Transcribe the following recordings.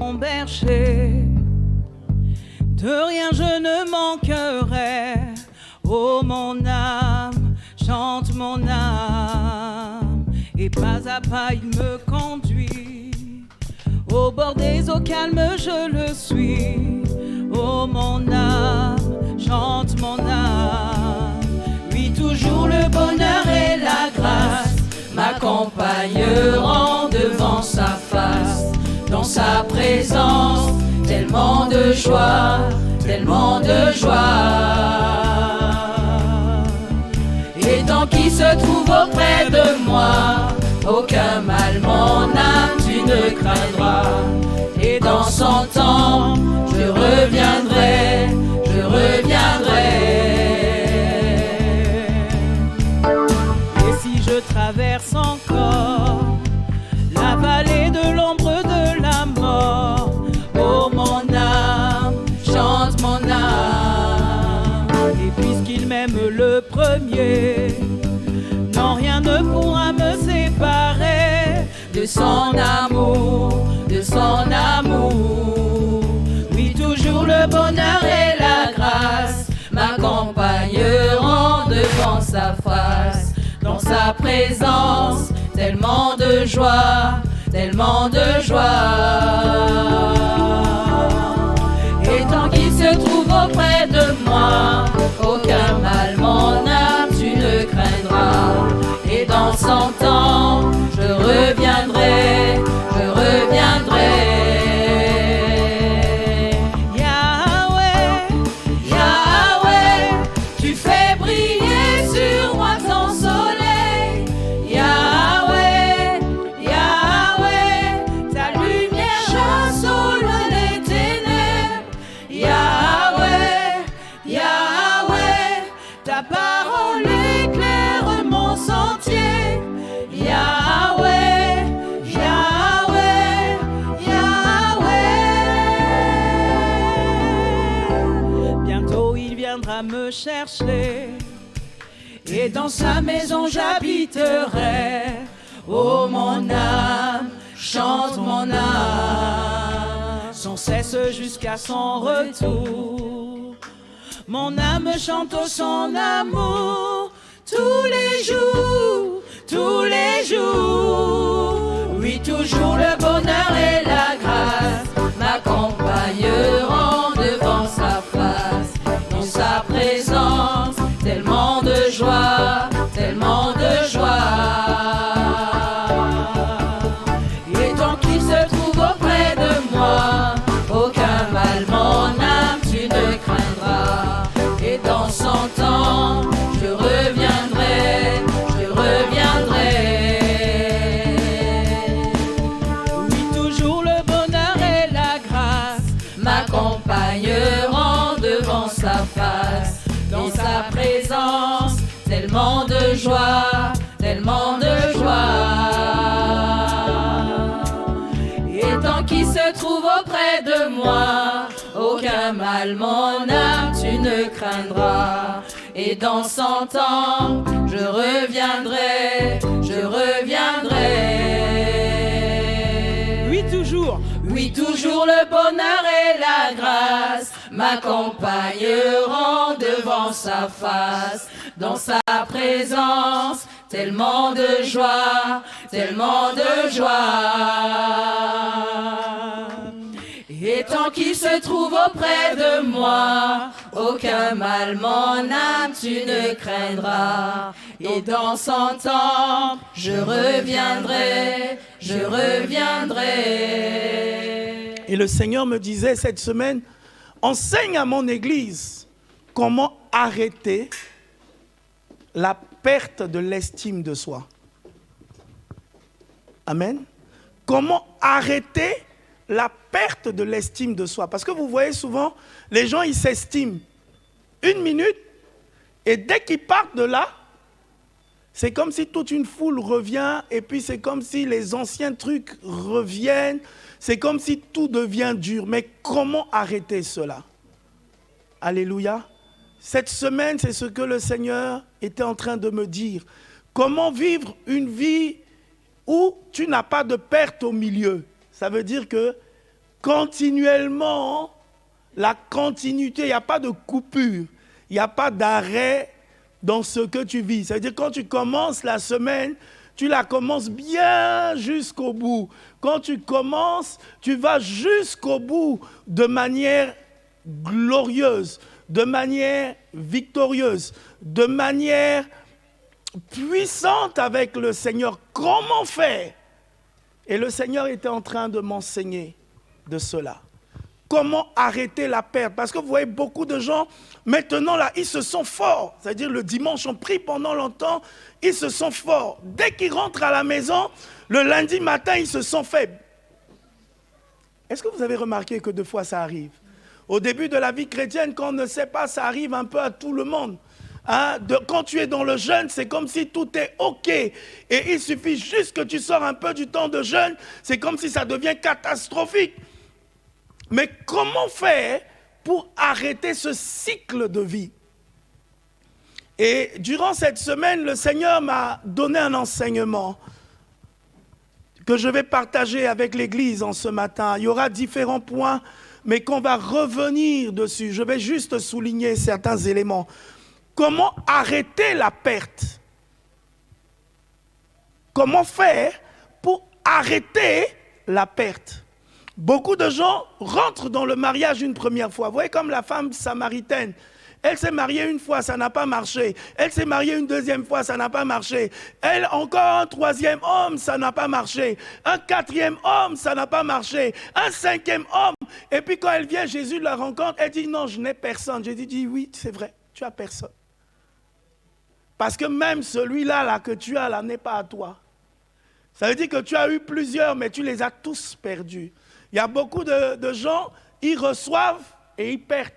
mon berger, de rien je ne manquerai. Oh mon âme, chante mon âme, et pas à pas il me conduit. Au bord des eaux calmes je le suis. Oh mon âme, chante mon âme. Oui, toujours le bonheur et la grâce m'accompagneront devant sa face. Dans sa présence, tellement de joie, tellement de joie. Et tant qu'il se trouve auprès de moi, aucun mal, mon âme, tu ne craindras. Et dans 100 ans, je reviendrai, je reviendrai. Et si je traverse encore la vallée de l'ombre de la mort, oh mon âme, chante mon âme. Et puisqu'il m'aime le premier, non, rien ne pourra me séparer de son amour, de son amour. Oui, toujours le bonheur et la grâce m'accompagneront devant sa face. Dans sa présence, tellement de joie, tellement de joie. Et tant qu'il se trouve auprès de moi, aucun mal, mon âme, tu ne craindras. Et dans 100 ans, je reviendrai, je reviendrai. Yahweh, Yahweh, tu fais briller sur moi ton soleil. Yahweh, Yahweh, ta lumière chasse au loin les ténèbres. Yahweh, Yahweh, ta parole éclaire mon sentier. Yahweh, Yahweh, Yahweh. Bientôt il viendra me chercher, et dans sa maison j'habiterai. Oh mon âme, chante mon âme, sans cesse jusqu'à son retour. Mon âme chante son amour tous les jours, tous les jours. Oui, toujours le bonheur et la grâce m'accompagneront devant sa face. Dans sa présence, tellement de joie, tellement de joie. Et tant qu'il se trouve auprès de moi, aucun mal, mon âme, tu ne craindras. Et dans 100 ans, je reviendrai, je reviendrai. Oui, toujours le bonheur et la grâce m'accompagneront devant sa face. Dans sa présence, tellement de joie, tellement de joie. Et tant qu'il se trouve auprès de moi, aucun mal, mon âme, tu ne craindras. Et dans 100 ans, je reviendrai, je reviendrai. Oui, toujours. Oui, toujours le bonheur et la grâce m'accompagneront devant sa face. Dans sa présence, tellement de joie, tellement de joie. Et tant qu'il se trouve auprès de moi, aucun mal, mon âme, tu ne craindras. Et dans 100 ans, je reviendrai, je reviendrai. Et le Seigneur me disait cette semaine, enseigne à mon Église comment arrêter la perte de l'estime de soi. Amen. Comment arrêter la perte de l'estime de soi. Parce que vous voyez souvent, les gens, ils s'estiment 1 minute, et dès qu'ils partent de là, c'est comme si toute une foule revient, et puis c'est comme si les anciens trucs reviennent, c'est comme si tout devient dur. Mais comment arrêter cela? Alléluia. Cette semaine, c'est ce que le Seigneur était en train de me dire. Comment vivre une vie où tu n'as pas de perte au milieu? Ça veut dire que continuellement la continuité, il n'y a pas de coupure, il n'y a pas d'arrêt dans ce que tu vis. C'est-à-dire quand tu commences la semaine, tu la commences bien jusqu'au bout. Quand tu commences, tu vas jusqu'au bout de manière glorieuse, de manière victorieuse, de manière puissante avec le Seigneur. Comment faire? Et le Seigneur était en train de m'enseigner de cela. Comment arrêter la perte? Parce que vous voyez, beaucoup de gens, maintenant là, ils se sont forts. C'est-à-dire le dimanche, on prie pendant longtemps, ils se sont forts. Dès qu'ils rentrent à la maison, le lundi matin, ils se sont faibles. Est-ce que vous avez remarqué que deux fois ça arrive? Au début de la vie chrétienne, quand on ne sait pas, ça arrive un peu à tout le monde. Quand tu es dans le jeûne, c'est comme si tout est OK. Et il suffit juste que tu sors un peu du temps de jeûne, c'est comme si ça devient catastrophique. Mais comment faire pour arrêter ce cycle de vie? Et durant cette semaine, le Seigneur m'a donné un enseignement que je vais partager avec l'Église en ce matin. Il y aura différents points, mais qu'on va revenir dessus. Je vais juste souligner certains éléments. Comment arrêter la perte? Comment faire pour arrêter la perte? Beaucoup de gens rentrent dans le mariage une première fois. Vous voyez comme la femme samaritaine. Elle s'est mariée une fois, ça n'a pas marché. Elle s'est mariée une deuxième fois, ça n'a pas marché. Elle, encore un troisième homme, ça n'a pas marché. Un quatrième homme, ça n'a pas marché. Un cinquième homme. Et puis quand elle vient, Jésus la rencontre, elle dit non, je n'ai personne. Jésus dit oui, c'est vrai, tu as personne. Parce que même celui-là là, que tu as là n'est pas à toi. Ça veut dire que tu as eu plusieurs, mais tu les as tous perdus. Il y a beaucoup de gens, ils reçoivent et ils perdent.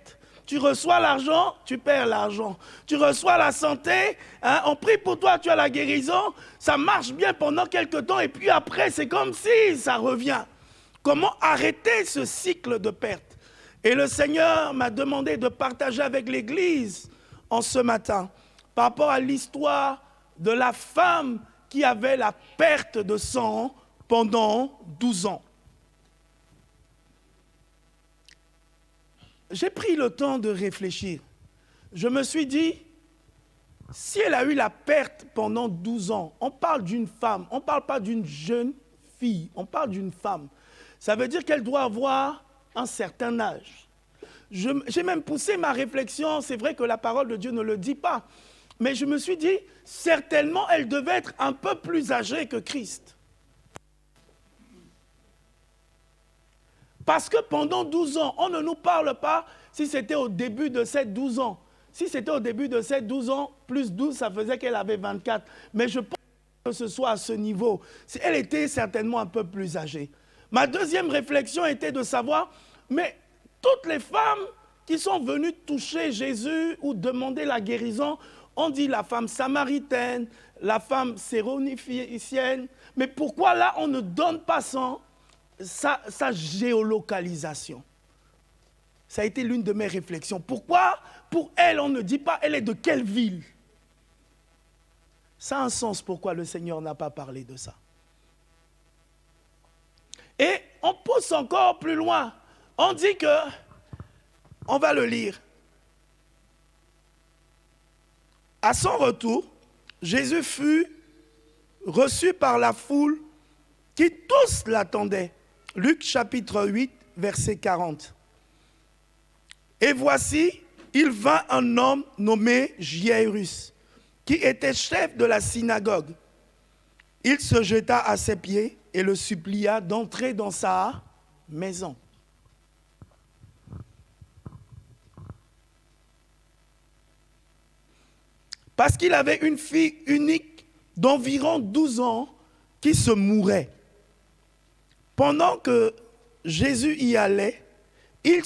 Tu reçois l'argent, tu perds l'argent. Tu reçois la santé, on prie pour toi, tu as la guérison, ça marche bien pendant quelques temps et puis après, c'est comme si ça revient. Comment arrêter ce cycle de perte? Et le Seigneur m'a demandé de partager avec l'Église en ce matin par rapport à l'histoire de la femme qui avait la perte de sang pendant 12 ans. J'ai pris le temps de réfléchir. Je me suis dit, si elle a eu la perte pendant 12 ans, on parle d'une femme, on ne parle pas d'une jeune fille, on parle d'une femme. Ça veut dire qu'elle doit avoir un certain âge. J'ai même poussé ma réflexion, c'est vrai que la parole de Dieu ne le dit pas, mais je me suis dit, certainement, elle devait être un peu plus âgée que Christ. Parce que pendant 12 ans, on ne nous parle pas si c'était au début de ces 12 ans. Si c'était au début de ces 12 ans, plus 12, ça faisait qu'elle avait 24. Mais je pense que ce soit à ce niveau. Elle était certainement un peu plus âgée. Ma deuxième réflexion était de savoir, mais toutes les femmes qui sont venues toucher Jésus ou demander la guérison, on dit la femme samaritaine, la femme syrophénicienne, mais pourquoi là on ne donne pas sa géolocalisation? Ça a été l'une de mes réflexions. Pourquoi, pour elle, on ne dit pas elle est de quelle ville? Ça a un sens pourquoi le Seigneur n'a pas parlé de ça. Et on pousse encore plus loin. On dit que, on va le lire. À son retour, Jésus fut reçu par la foule qui tous l'attendaient. Luc chapitre 8, verset 40. Et voici, il vint un homme nommé Jairus, qui était chef de la synagogue. Il se jeta à ses pieds et le supplia d'entrer dans sa maison. Parce qu'il avait une fille unique d'environ 12 ans qui se mourait. Pendant que Jésus y allait, il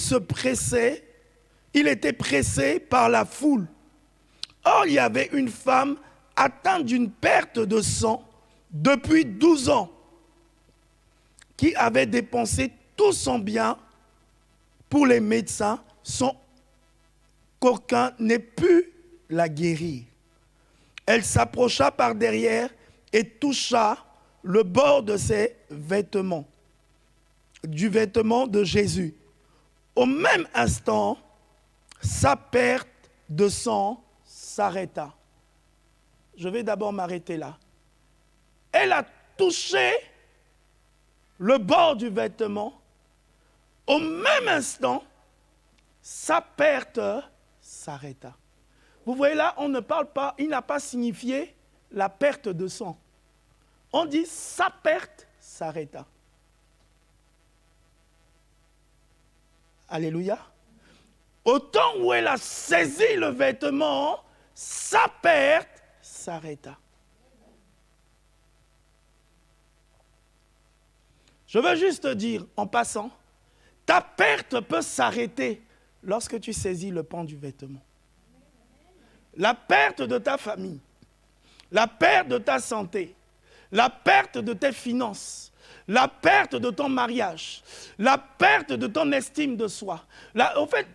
était pressé par la foule. Or, il y avait une femme atteinte d'une perte de sang depuis 12 ans, qui avait dépensé tout son bien pour les médecins, sans qu'aucun n'ait pu la guérir. Elle s'approcha par derrière et toucha le bord de ses vêtements. du vêtement de Jésus. Au même instant, sa perte de sang s'arrêta. Je vais d'abord m'arrêter là. Elle a touché le bord du vêtement. Au même instant, sa perte s'arrêta. Vous voyez là, on ne parle pas, il n'a pas signifié la perte de sang. On dit sa perte s'arrêta. Alléluia. Au temps où elle a saisi le vêtement, sa perte s'arrêta. Je veux juste te dire, en passant, ta perte peut s'arrêter lorsque tu saisis le pan du vêtement. La perte de ta famille, la perte de ta santé, la perte de tes finances, la perte de ton mariage, la perte de ton estime de soi. En fait,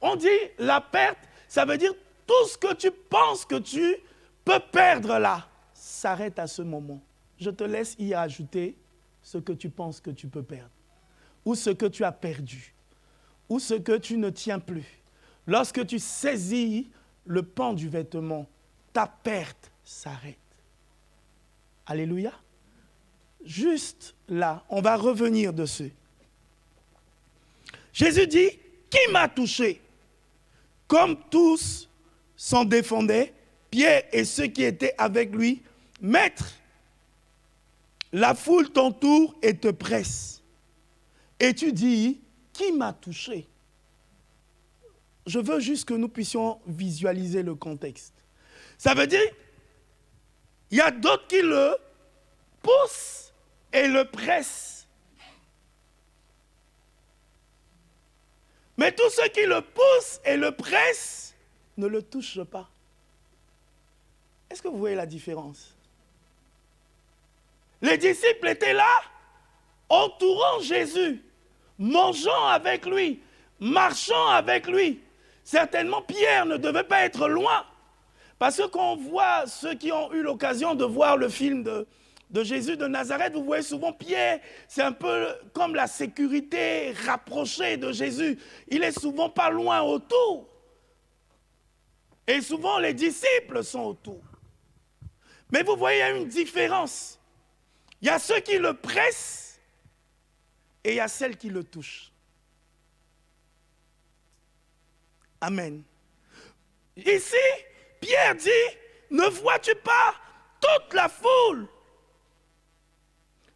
on dit la perte, ça veut dire tout ce que tu penses que tu peux perdre là, s'arrête à ce moment. Je te laisse y ajouter ce que tu penses que tu peux perdre, ou ce que tu as perdu, ou ce que tu ne tiens plus. Lorsque tu saisis le pan du vêtement, ta perte s'arrête. Alléluia. Juste là, on va revenir dessus. Jésus dit, qui m'a touché? Comme tous s'en défendaient, Pierre et ceux qui étaient avec lui, Maître, la foule t'entoure et te presse. Et tu dis, qui m'a touché? Je veux juste que nous puissions visualiser le contexte. Ça veut dire, il y a d'autres qui le poussent et le pressent. Mais tous ceux qui le poussent et le pressent ne le touchent pas. Est-ce que vous voyez la différence? Les disciples étaient là, entourant Jésus, mangeant avec lui, marchant avec lui. Certainement, Pierre ne devait pas être loin. Parce que quand on voit ceux qui ont eu l'occasion de voir le film de Jésus de Nazareth, vous voyez souvent Pierre, c'est un peu comme la sécurité rapprochée de Jésus. Il est souvent pas loin autour. Et souvent, les disciples sont autour. Mais vous voyez, il y a une différence. Il y a ceux qui le pressent et il y a celles qui le touchent. Amen. Ici, Pierre dit, ne vois-tu pas toute la foule?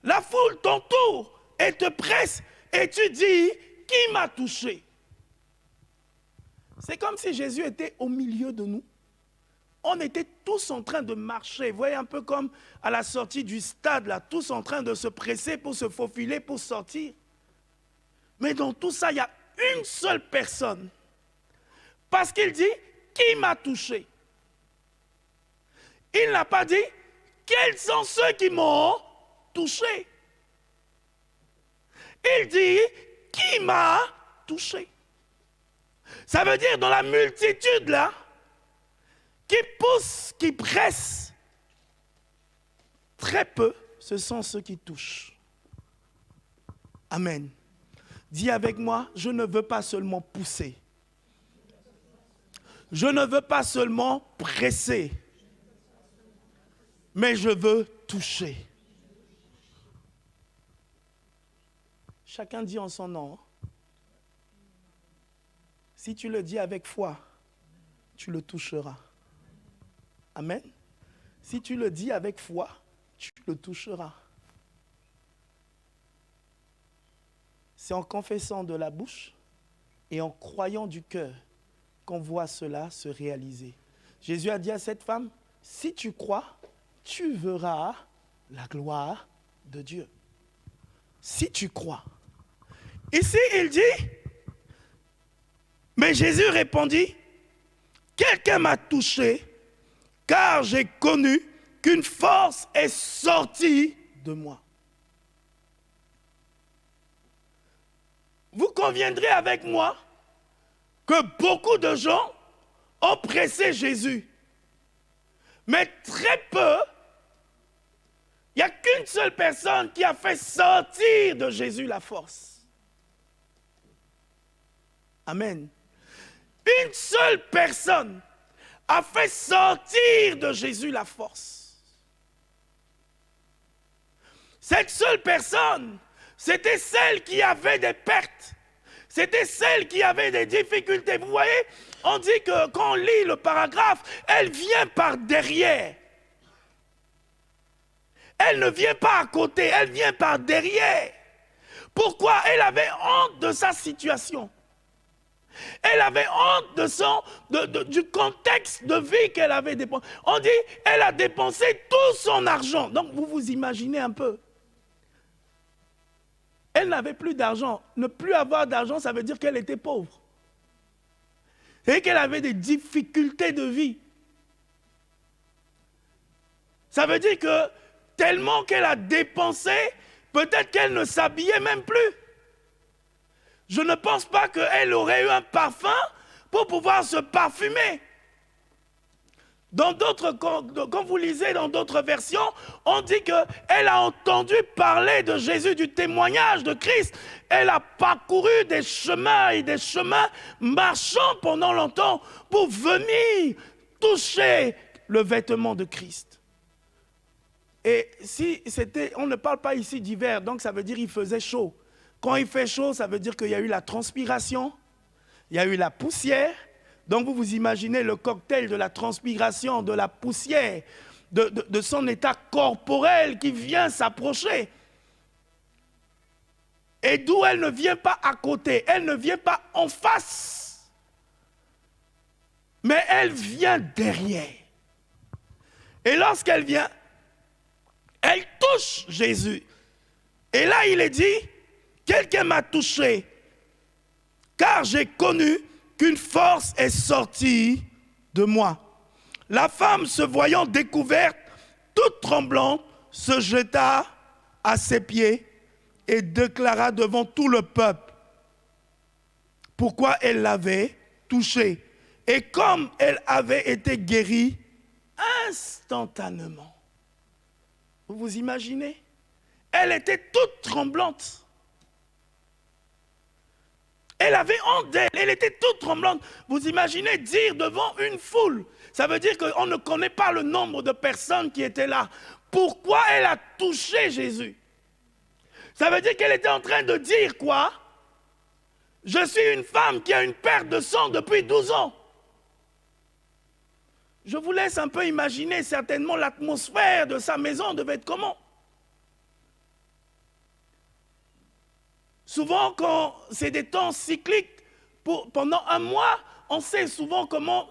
La foule t'entoure et te presse et tu dis, qui m'a touché? C'est comme si Jésus était au milieu de nous. On était tous en train de marcher. Vous voyez, un peu comme à la sortie du stade, là, tous en train de se presser pour se faufiler, pour sortir. Mais dans tout ça, il y a une seule personne. Parce qu'il dit, qui m'a touché? Il n'a pas dit, quels sont ceux qui m'ont touché? Il dit, qui m'a touché? Ça veut dire, dans la multitude, là, qui pousse, qui presse, très peu, ce sont ceux qui touchent. Amen. Dis avec moi, je ne veux pas seulement pousser. Je ne veux pas seulement presser, mais je veux toucher. Chacun dit en son nom. Si tu le dis avec foi, tu le toucheras. Amen. Si tu le dis avec foi, tu le toucheras. C'est en confessant de la bouche et en croyant du cœur qu'on voit cela se réaliser. Jésus a dit à cette femme, si tu crois, tu verras la gloire de Dieu. Si tu crois. Ici, il dit, mais Jésus répondit, quelqu'un m'a touché, car j'ai connu qu'une force est sortie de moi. Vous conviendrez avec moi que beaucoup de gens ont pressé Jésus, mais très peu Il n'y a qu'une seule personne qui a fait sortir de Jésus la force. Amen. Une seule personne a fait sortir de Jésus la force. Cette seule personne, c'était celle qui avait des pertes. C'était celle qui avait des difficultés. Vous voyez, on dit que quand on lit le paragraphe, elle vient par derrière. Elle ne vient pas à côté, elle vient par derrière. Pourquoi? Elle avait honte de sa situation. Elle avait honte du contexte de vie qu'elle avait dépensé. On dit elle a dépensé tout son argent. Donc vous vous imaginez un peu. Elle n'avait plus d'argent. Ne plus avoir d'argent, ça veut dire qu'elle était pauvre. Et qu'elle avait des difficultés de vie. Ça veut dire que tellement qu'elle a dépensé, peut-être qu'elle ne s'habillait même plus. Je ne pense pas qu'elle aurait eu un parfum pour pouvoir se parfumer. Quand vous lisez dans d'autres versions, on dit qu'elle a entendu parler de Jésus, du témoignage de Christ. Elle a parcouru des chemins et des chemins, marchant pendant longtemps pour venir toucher le vêtement de Christ. Et si c'était, on ne parle pas ici d'hiver, donc ça veut dire qu'il faisait chaud. Quand il fait chaud, ça veut dire qu'il y a eu la transpiration, il y a eu la poussière. Donc vous vous imaginez le cocktail de la transpiration, de la poussière, de son état corporel qui vient s'approcher. Et d'où elle ne vient pas à côté, elle ne vient pas en face, mais elle vient derrière. Et lorsqu'elle vient, elle touche Jésus. Et là, il est dit, quelqu'un m'a touché, car j'ai connu qu'une force est sortie de moi. La femme, se voyant découverte, toute tremblante, se jeta à ses pieds et déclara devant tout le peuple pourquoi elle l'avait touché. Et comme elle avait été guérie instantanément. Vous vous imaginez? Elle était toute tremblante. Elle avait honte d'elle, elle était toute tremblante. Vous imaginez dire devant une foule, ça veut dire qu'on ne connaît pas le nombre de personnes qui étaient là. Pourquoi elle a touché Jésus? Ça veut dire qu'elle était en train de dire quoi? Je suis une femme qui a une perte de sang depuis 12 ans. Je vous laisse un peu imaginer certainement l'atmosphère de sa maison devait être comment? Souvent, quand c'est des temps cycliques, pendant un mois, on sait souvent comment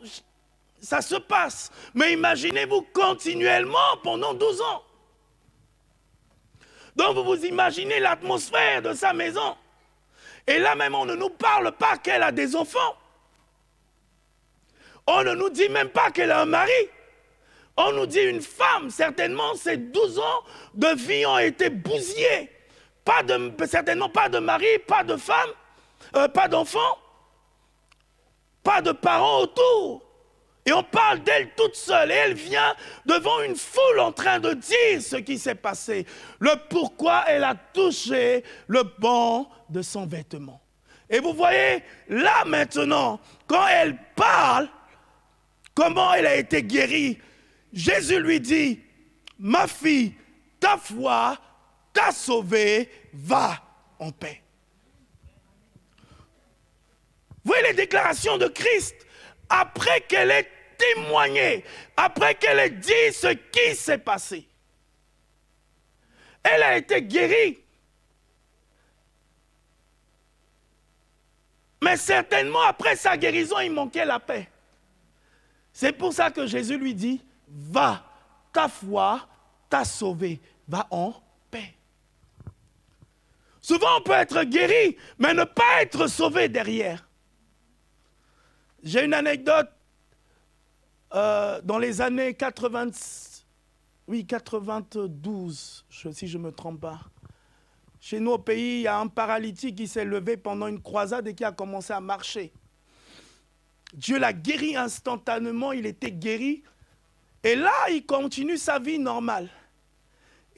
ça se passe. Mais imaginez-vous continuellement pendant 12 ans. Donc vous vous imaginez l'atmosphère de sa maison. Et là même, on ne nous parle pas qu'elle a des enfants. On ne nous dit même pas qu'elle a un mari. On nous dit une femme, certainement, ces 12 ans de vie ont été bousillés. Certainement pas de mari, pas de femme, pas d'enfants, pas de parents autour. Et on parle d'elle toute seule. Et elle vient devant une foule en train de dire ce qui s'est passé. Le pourquoi elle a touché le banc de son vêtement. Et vous voyez, là maintenant, quand elle parle, comment elle a été guérie, Jésus lui dit, ma fille, ta foi t'a sauvée, va en paix. Vous voyez les déclarations de Christ, après qu'elle ait témoigné, après qu'elle ait dit ce qui s'est passé. Elle a été guérie. Mais certainement, après sa guérison, il manquait la paix. C'est pour ça que Jésus lui dit, va, ta foi t'a sauvé, va en paix. Souvent, on peut être guéri, mais ne pas être sauvé derrière. J'ai une anecdote dans les années 92, si je ne me trompe pas. Chez nous au pays, il y a un paralytique qui s'est levé pendant une croisade et qui a commencé à marcher. Dieu l'a guéri instantanément, il était guéri. Et là, il continue sa vie normale.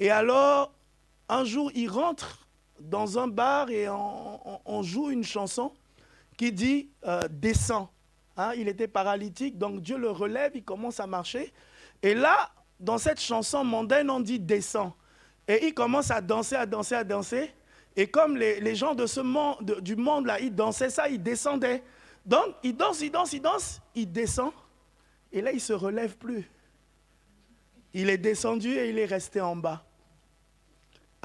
Et alors, un jour, il rentre dans un bar et on joue une chanson qui dit « Descends ». Hein, il était paralytique, donc Dieu le relève, il commence à marcher. Et là, dans cette chanson mondaine, on dit « Descends ». Et il commence à danser, à danser, à danser. Et comme les gens de du monde, là, ils dansaient ça, ils descendaient. Donc, il danse, il danse, il danse, il descend. Et là, il ne se relève plus. Il est descendu et il est resté en bas.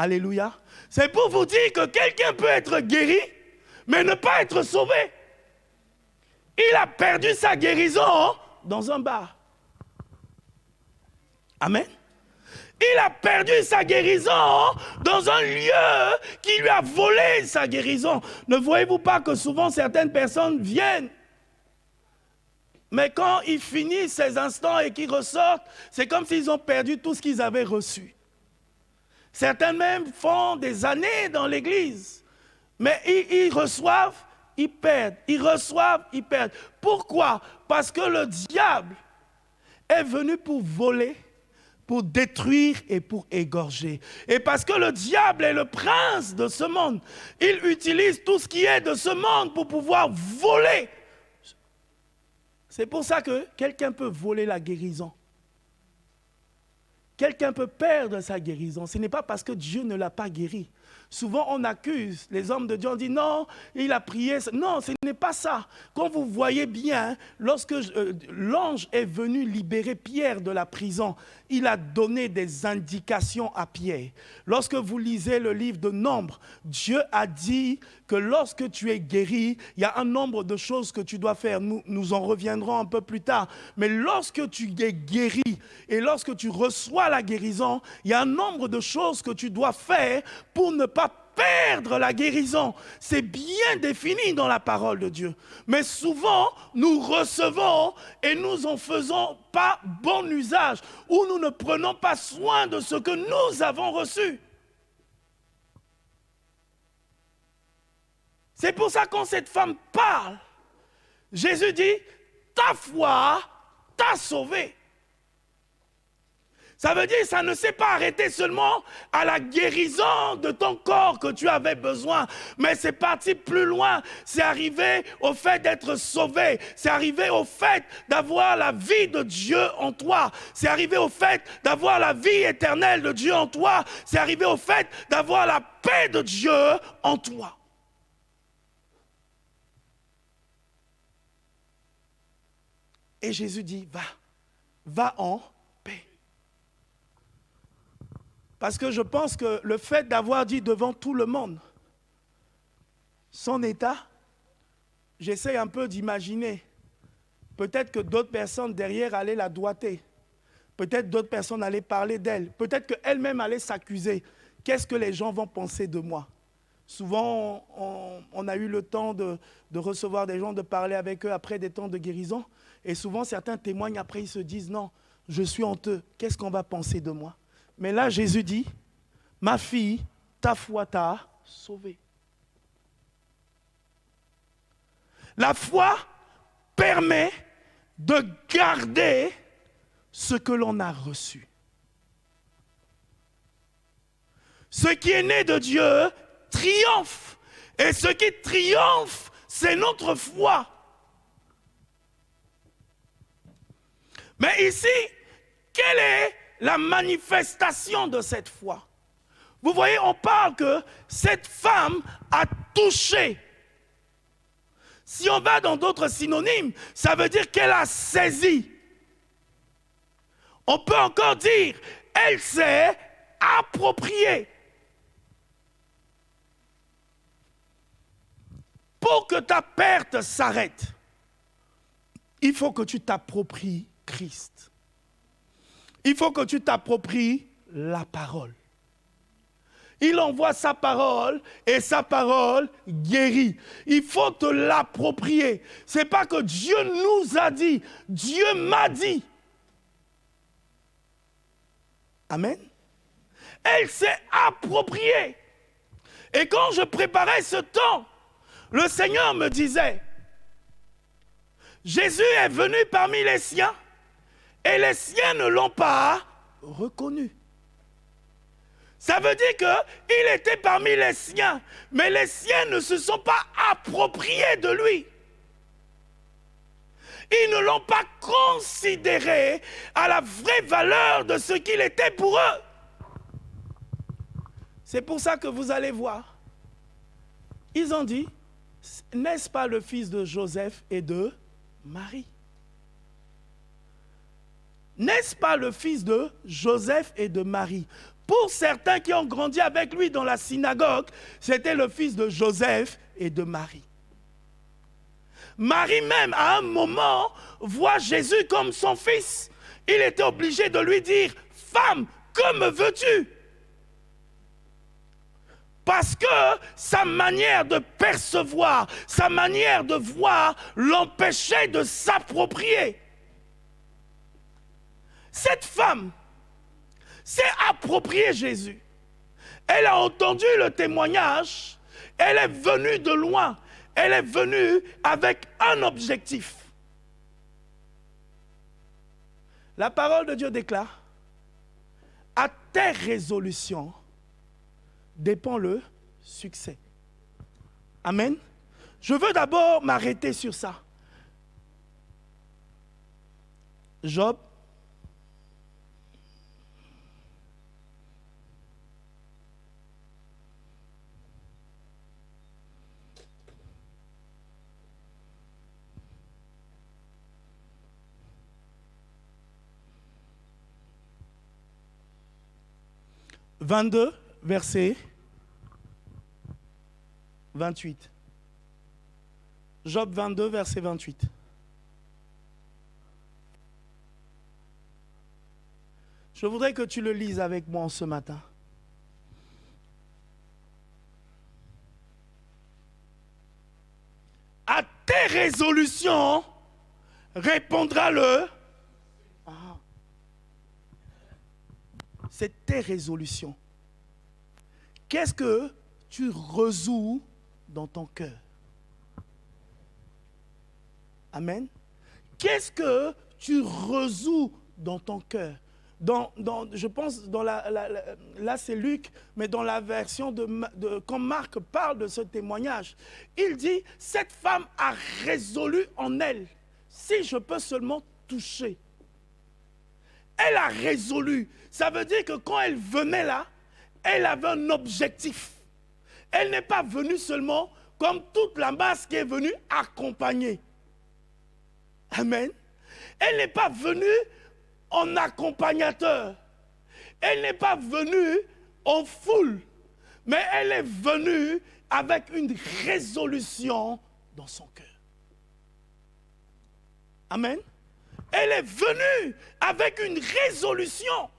Alléluia. C'est pour vous dire que quelqu'un peut être guéri, mais ne pas être sauvé. Il a perdu sa guérison dans un bar. Amen. Il a perdu sa guérison dans un lieu qui lui a volé sa guérison. Ne voyez-vous pas que souvent certaines personnes viennent, mais quand ils finissent ces instants et qu'ils ressortent, c'est comme s'ils ont perdu tout ce qu'ils avaient reçu. Certains même font des années dans l'église, mais ils reçoivent, ils perdent. Ils reçoivent, ils perdent. Pourquoi? Parce que le diable est venu pour voler, pour détruire et pour égorger. Et parce que le diable est le prince de ce monde, il utilise tout ce qui est de ce monde pour pouvoir voler. C'est pour ça que quelqu'un peut voler la guérison. Quelqu'un peut perdre sa guérison. Ce n'est pas parce que Dieu ne l'a pas guéri. Souvent, on accuse les hommes de Dieu, on dit non, il a prié. Non, ce n'est pas ça. Quand vous voyez bien, lorsque l'ange est venu libérer Pierre de la prison, il a donné des indications à Pierre. Lorsque vous lisez le livre de Nombres, Dieu a dit que lorsque tu es guéri, il y a un nombre de choses que tu dois faire. Nous en reviendrons un peu plus tard. Mais lorsque tu es guéri et lorsque tu reçois la guérison, il y a un nombre de choses que tu dois faire pour ne pas perdre la guérison. C'est bien défini dans la parole de Dieu. Mais souvent, nous recevons et nous en faisons pas bon usage, ou nous ne prenons pas soin de ce que nous avons reçu. C'est pour ça que quand cette femme parle, Jésus dit, ta foi t'a sauvé. Ça veut dire que ça ne s'est pas arrêté seulement à la guérison de ton corps que tu avais besoin, mais c'est parti plus loin. C'est arrivé au fait d'être sauvé. C'est arrivé au fait d'avoir la vie de Dieu en toi. C'est arrivé au fait d'avoir la vie éternelle de Dieu en toi. C'est arrivé au fait d'avoir la paix de Dieu en toi. Et Jésus dit, va en paix. Parce que je pense que le fait d'avoir dit devant tout le monde son état, j'essaie un peu d'imaginer. Peut-être que d'autres personnes derrière allaient la doiter. Peut-être d'autres personnes allaient parler d'elle. Peut-être qu'elle-même allait s'accuser. Qu'est-ce que les gens vont penser de moi? Souvent, on a eu le temps de recevoir des gens, de parler avec eux après des temps de guérison. Et souvent, certains témoignent après, ils se disent, non, je suis honteux. Qu'est-ce qu'on va penser de moi? Mais là, Jésus dit, ma fille, ta foi t'a sauvée. La foi permet de garder ce que l'on a reçu. Ce qui est né de Dieu triomphe. Et ce qui triomphe, c'est notre foi. Mais ici, quelle est la manifestation de cette foi? Vous voyez, on parle que cette femme a touché. Si on va dans d'autres synonymes, ça veut dire qu'elle a saisi. On peut encore dire, elle s'est appropriée. Pour que ta perte s'arrête, il faut que tu t'appropries Christ. Il faut que tu t'appropries la parole. Il envoie sa parole et sa parole guérit. Il faut te l'approprier. Ce n'est pas que Dieu nous a dit, Dieu m'a dit. Amen. Elle s'est appropriée. Et quand je préparais ce temps, le Seigneur me disait, Jésus est venu parmi les siens et les siens ne l'ont pas reconnu. Ça veut dire qu'il était parmi les siens, mais les siens ne se sont pas appropriés de lui. Ils ne l'ont pas considéré à la vraie valeur de ce qu'il était pour eux. C'est pour ça que vous allez voir. Ils ont dit, n'est-ce pas le fils de Joseph et de Marie? N'est-ce pas le fils de Joseph et de Marie? Pour certains qui ont grandi avec lui dans la synagogue, c'était le fils de Joseph et de Marie. Marie même, à un moment, voit Jésus comme son fils. Il était obligé de lui dire, « Femme, que me veux-tu » Parce que sa manière de percevoir, sa manière de voir l'empêchait de s'approprier. Cette femme s'est appropriée Jésus. Elle a entendu le témoignage. Elle est venue de loin. Elle est venue avec un objectif. La parole de Dieu déclare, à tes résolutions dépend le succès. Amen. Je veux d'abord m'arrêter sur ça. Job. « 22, verset 28. Job 22, verset 28. Je voudrais que tu le lises avec moi ce matin. À tes résolutions répondra le... C'est tes résolutions. Qu'est-ce que tu résous dans ton cœur? Amen. Qu'est-ce que tu résous dans ton cœur? Je pense, là c'est Luc, mais dans la version quand Marc parle de ce témoignage, il dit, cette femme a résolu en elle, si je peux seulement toucher. Elle a résolu. Ça veut dire que quand elle venait là, elle avait un objectif. Elle n'est pas venue seulement comme toute la masse qui est venue accompagner. Amen. Elle n'est pas venue en accompagnateur. Elle n'est pas venue en foule. Mais elle est venue avec une résolution dans son cœur. Amen. Elle est venue avec une résolution.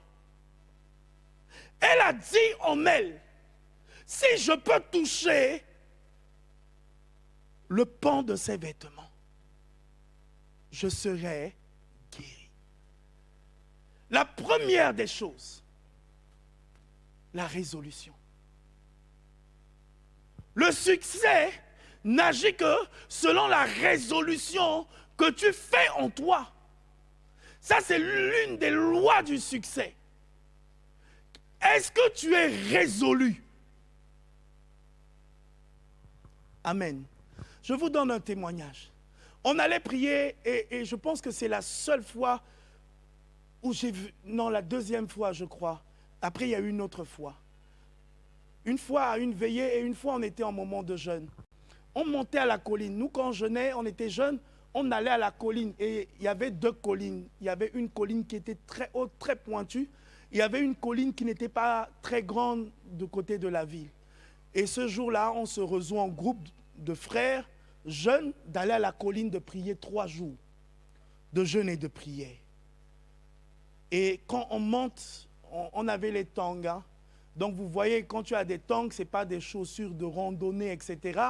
Elle a dit en elle, si je peux toucher le pan de ses vêtements, je serai guéri. La première des choses, la résolution. Le succès n'agit que selon la résolution que tu fais en toi. Ça, c'est l'une des lois du succès. Est-ce que tu es résolu? Amen. Je vous donne un témoignage. On allait prier et je pense que c'est la seule fois où j'ai vu, non, la deuxième fois, je crois. Après, il y a eu une autre fois. Une fois à une veillée et une fois, on était en moment de jeûne. On montait à la colline. Nous, quand on jeûnait, on était jeunes. On allait à la colline et il y avait deux collines. Il y avait une colline qui était très haute, très pointue. Il y avait une colline qui n'était pas très grande du côté de la ville. Et ce jour-là, on se rejoint en groupe de frères jeunes d'aller à la colline de prier 3 jours de jeûne et de prière. Et quand on monte, on avait les tongs. Hein. Donc vous voyez, quand tu as des tongs, ce n'est pas des chaussures de randonnée, etc.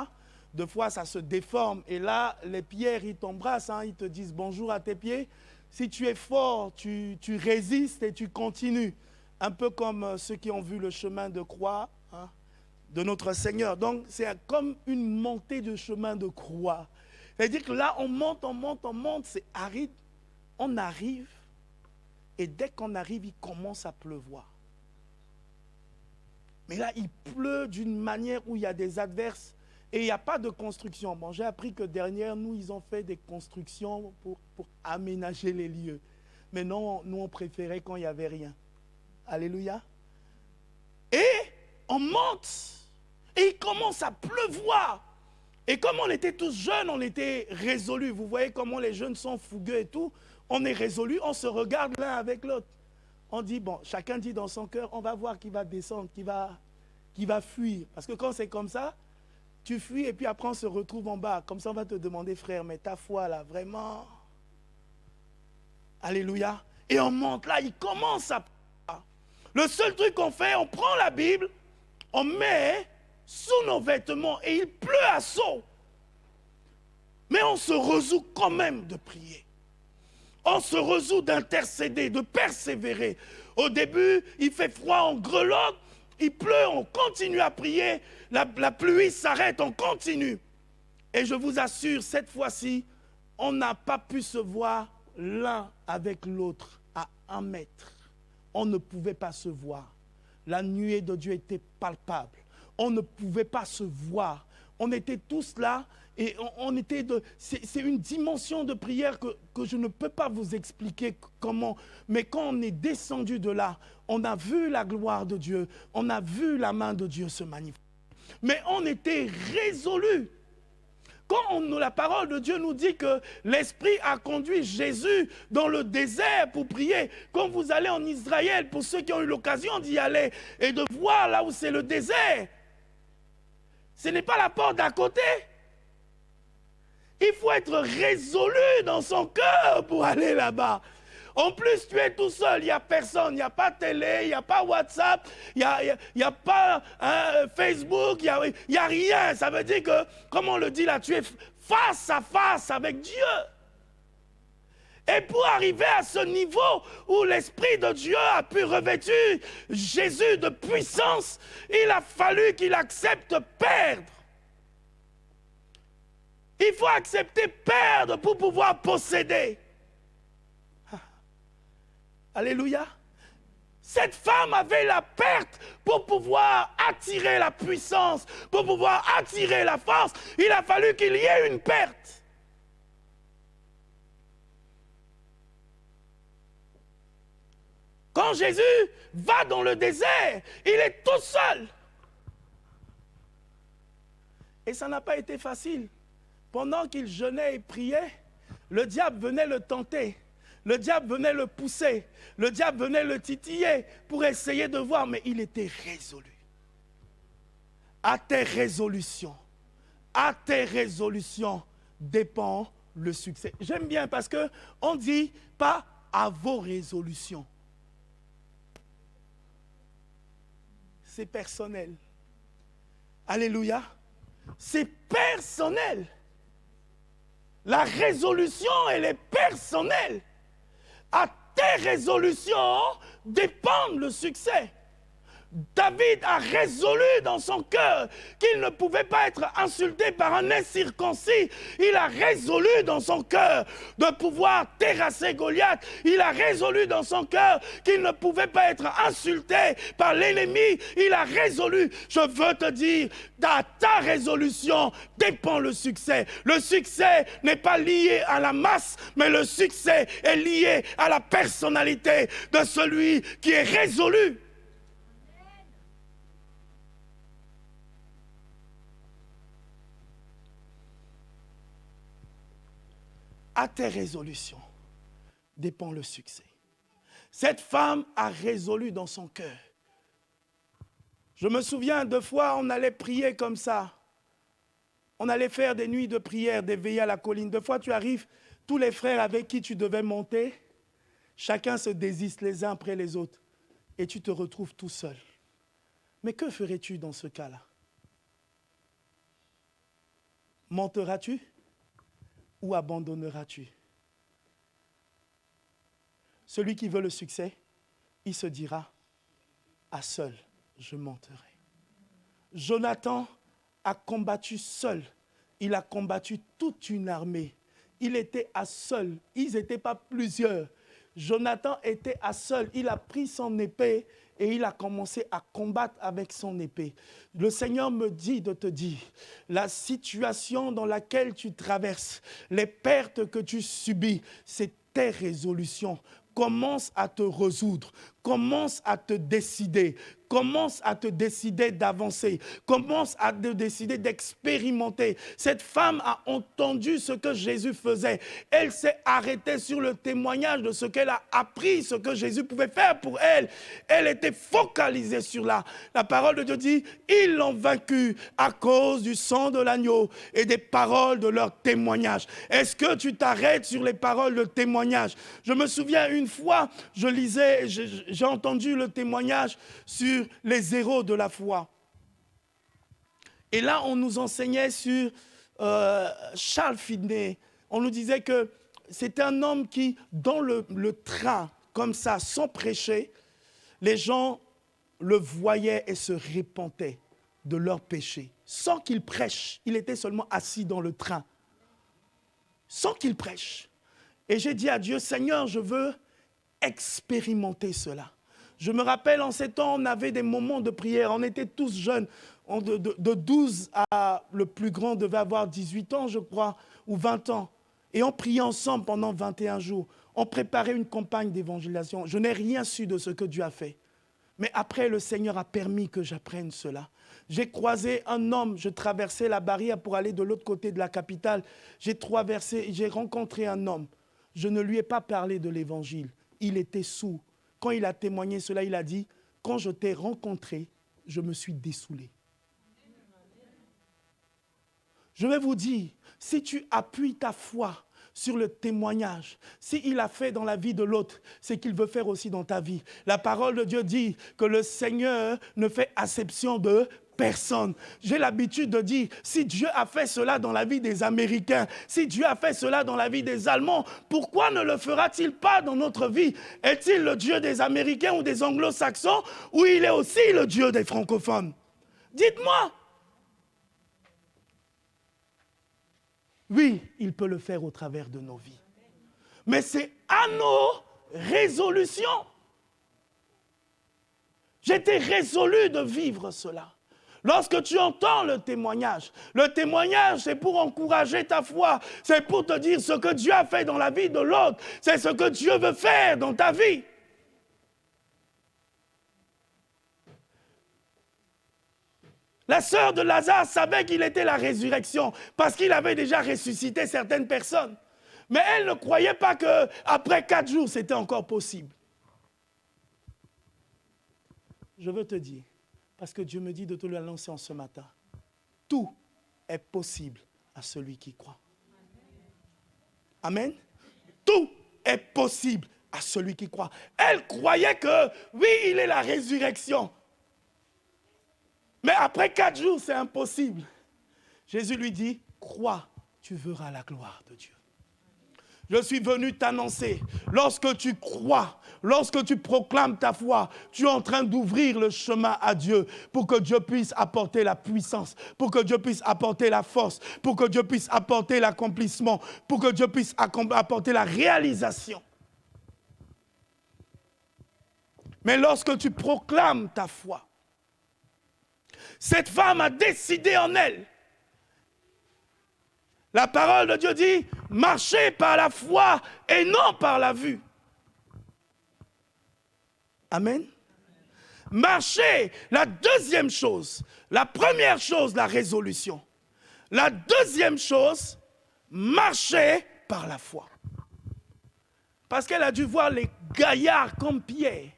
Deux fois, ça se déforme. Et là, les pierres, ils t'embrassent. Hein, ils te disent bonjour à tes pieds. Si tu es fort, tu résistes et tu continues. Un peu comme ceux qui ont vu le chemin de croix hein, de notre Seigneur. Donc, c'est comme une montée de chemin de croix. C'est-à-dire que là, on monte, c'est aride. On arrive. Et dès qu'on arrive, il commence à pleuvoir. Mais là, il pleut d'une manière où il y a des adverses et il n'y a pas de construction. Bon, j'ai appris que derrière nous, ils ont fait des constructions pour aménager les lieux. Mais non, nous, on préférait quand il n'y avait rien. Alléluia. Et on monte et il commence à pleuvoir. Et comme on était tous jeunes, on était résolus. Vous voyez comment les jeunes sont fougueux et tout. On est résolus, on se regarde l'un avec l'autre. On dit, bon, chacun dit dans son cœur, on va voir qui va descendre, qui va fuir. Parce que quand c'est comme ça, tu fuis et puis après on se retrouve en bas. Comme ça, on va te demander, frère, mais ta foi là, vraiment... Alléluia. Et on monte là, il commence à... Le seul truc qu'on fait, on prend la Bible, on met sous nos vêtements et il pleut à seau. Mais on se résout quand même de prier. On se résout d'intercéder, de persévérer. Au début, il fait froid, on grelotte, il pleut, on continue à prier. La pluie s'arrête, on continue. Et je vous assure, cette fois-ci, on n'a pas pu se voir l'un avec l'autre à 1 mètre. On ne pouvait pas se voir. La nuée de Dieu était palpable. On ne pouvait pas se voir. On était tous là et on était de... C'est une dimension de prière que je ne peux pas vous expliquer comment. Mais quand on est descendu de là, on a vu la gloire de Dieu. On a vu la main de Dieu se manifester. Mais on était résolus. Quand la parole de Dieu nous dit que l'Esprit a conduit Jésus dans le désert pour prier, quand vous allez en Israël, pour ceux qui ont eu l'occasion d'y aller et de voir là où c'est le désert, ce n'est pas la porte d'à côté. Il faut être résolu dans son cœur pour aller là-bas. En plus, tu es tout seul, il n'y a personne, il n'y a pas télé, il n'y a pas WhatsApp, il n'y a pas Facebook, il n'y a rien. Ça veut dire que, comme on le dit là, tu es face à face avec Dieu. Et pour arriver à ce niveau où l'Esprit de Dieu a pu revêtir Jésus de puissance, il a fallu qu'il accepte perdre. Il faut accepter perdre pour pouvoir posséder. Alléluia. Cette femme avait la perte pour pouvoir attirer la puissance, pour pouvoir attirer la force. Il a fallu qu'il y ait une perte. Quand Jésus va dans le désert, il est tout seul. Et ça n'a pas été facile. Pendant qu'il jeûnait et priait, le diable venait le tenter. Le diable venait le pousser, le diable venait le titiller pour essayer de voir, mais il était résolu. À tes résolutions dépend le succès. J'aime bien parce qu'on ne dit pas à vos résolutions. C'est personnel. Alléluia. C'est personnel. La résolution, elle est personnelle. À tes résolutions dépend le succès. David a résolu dans son cœur qu'il ne pouvait pas être insulté par un incirconcis. Il a résolu dans son cœur de pouvoir terrasser Goliath. Il a résolu dans son cœur qu'il ne pouvait pas être insulté par l'ennemi. Il a résolu. Je veux te dire, à ta résolution dépend le succès. Le succès n'est pas lié à la masse, mais le succès est lié à la personnalité de celui qui est résolu. À tes résolutions dépend le succès. Cette femme a résolu dans son cœur. Je me souviens, 2 fois, on allait prier comme ça. On allait faire des nuits de prière, des veillées à la colline. 2 fois, tu arrives, tous les frères avec qui tu devais monter, chacun se désiste les uns après les autres. Et tu te retrouves tout seul. Mais que ferais-tu dans ce cas-là? Monteras-tu? Ou abandonneras-tu? Celui qui veut le succès, il se dira, à seul, je monterai. Jonathan a combattu seul. Il a combattu toute une armée. Il était à seul. Ils n'étaient pas plusieurs. Jonathan était à seul. Il a pris son épée et il a commencé à combattre avec son épée. Le Seigneur me dit de te dire, la situation dans laquelle tu traverses, les pertes que tu subis, c'est tes résolutions. Commence à te résoudre, commence à te décider, commence à te décider d'avancer, commence à te décider d'expérimenter. Cette femme a entendu ce que Jésus faisait. Elle s'est arrêtée sur le témoignage de ce qu'elle a appris, ce que Jésus pouvait faire pour elle. Elle était focalisée sur là. La parole de Dieu dit, ils l'ont vaincu à cause du sang de l'agneau et des paroles de leur témoignage. Est-ce que tu t'arrêtes sur les paroles de témoignage? Je me souviens une fois, je lisais, j'ai entendu le témoignage sur les héros de la foi. Et là, on nous enseignait sur Charles Finney. On nous disait que c'était un homme qui, dans le train, comme ça, sans prêcher, les gens le voyaient et se repentaient de leurs péchés. Sans qu'il prêche, il était seulement assis dans le train. Sans qu'il prêche. Et j'ai dit à Dieu, Seigneur, je veux expérimenter cela. Je me rappelle, en ces temps, on avait des moments de prière. On était tous jeunes. De 12 à le plus grand devait avoir 18 ans, je crois, ou 20 ans. Et on priait ensemble pendant 21 jours. On préparait une campagne d'évangélisation. Je n'ai rien su de ce que Dieu a fait. Mais après, le Seigneur a permis que j'apprenne cela. J'ai croisé un homme, je traversais la barrière pour aller de l'autre côté de la capitale. J'ai rencontré un homme. Je ne lui ai pas parlé de l'évangile. Il était sourd. Quand il a témoigné cela, il a dit, quand je t'ai rencontré, je me suis dessoulé. Je vais vous dire, si tu appuies ta foi sur le témoignage, s'il a fait dans la vie de l'autre, c'est qu'il veut faire aussi dans ta vie. La parole de Dieu dit que le Seigneur ne fait acception de personne. J'ai l'habitude de dire, si Dieu a fait cela dans la vie des Américains, si Dieu a fait cela dans la vie des Allemands, pourquoi ne le fera-t-il pas dans notre vie? Est-il le Dieu des Américains ou des Anglo-Saxons, ou il est aussi le Dieu des francophones? Dites-moi. Oui, il peut le faire au travers de nos vies. Mais c'est à nos résolutions. J'étais résolu de vivre cela. Lorsque tu entends le témoignage, c'est pour encourager ta foi, c'est pour te dire ce que Dieu a fait dans la vie de l'autre, c'est ce que Dieu veut faire dans ta vie. La sœur de Lazare savait qu'il était la résurrection parce qu'il avait déjà ressuscité certaines personnes. Mais elle ne croyait pas qu'après 4 jours, c'était encore possible. Je veux te dire, parce que Dieu me dit de te l'annoncer en ce matin, tout est possible à celui qui croit. Amen. Tout est possible à celui qui croit. Elle croyait que, oui, il est la résurrection. Mais après 4 jours, c'est impossible. Jésus lui dit, crois, tu verras la gloire de Dieu. Je suis venu t'annoncer, lorsque tu crois, lorsque tu proclames ta foi, tu es en train d'ouvrir le chemin à Dieu pour que Dieu puisse apporter la puissance, pour que Dieu puisse apporter la force, pour que Dieu puisse apporter l'accomplissement, pour que Dieu puisse apporter la réalisation. Mais lorsque tu proclames ta foi, cette femme a décidé en elle. La parole de Dieu dit, marchez par la foi et non par la vue. Amen. Marchez, la deuxième chose. La première chose, la résolution. La deuxième chose, marchez par la foi. Parce qu'elle a dû voir les gaillards comme Pierre.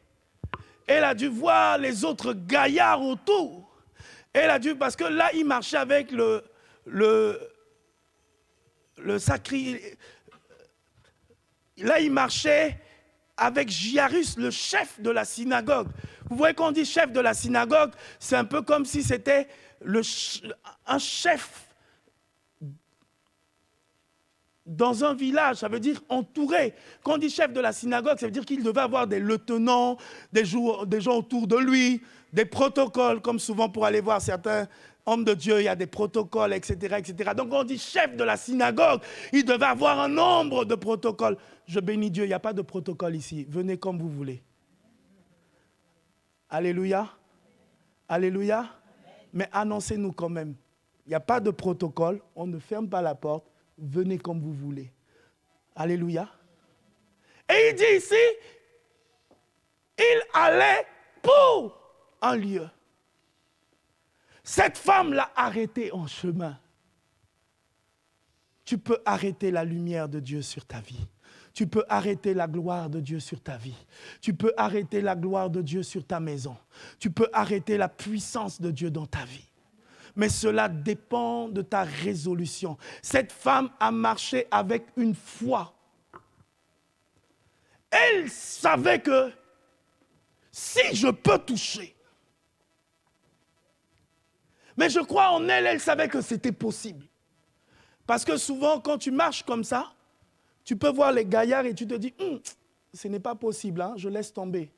Elle a dû voir les autres gaillards autour. Elle a dû, parce que là, il marchait avec le sacré. Là, il marchait avec Jairus, le chef de la synagogue. Vous voyez, quand on dit chef de la synagogue, c'est un peu comme si c'était un chef dans un village, ça veut dire entouré. Quand on dit chef de la synagogue, ça veut dire qu'il devait avoir des lieutenants, des gens autour de lui, des protocoles, comme souvent pour aller voir certains homme de Dieu, il y a des protocoles, etc., etc. Donc on dit chef de la synagogue, il devait avoir un nombre de protocoles. Je bénis Dieu, il n'y a pas de protocole ici. Venez comme vous voulez. Alléluia. Alléluia. Mais annoncez-nous quand même. Il n'y a pas de protocole, on ne ferme pas la porte. Venez comme vous voulez. Alléluia. Et il dit ici, il allait pour un lieu. Cette femme l'a arrêté en chemin. Tu peux arrêter la lumière de Dieu sur ta vie. Tu peux arrêter la gloire de Dieu sur ta vie. Tu peux arrêter la gloire de Dieu sur ta maison. Tu peux arrêter la puissance de Dieu dans ta vie. Mais cela dépend de ta résolution. Cette femme a marché avec une foi. Elle savait que si je peux toucher, mais je crois en elle, elle savait que c'était possible. Parce que souvent, quand tu marches comme ça, tu peux voir les gaillards et tu te dis, ce n'est pas possible, hein, je laisse tomber.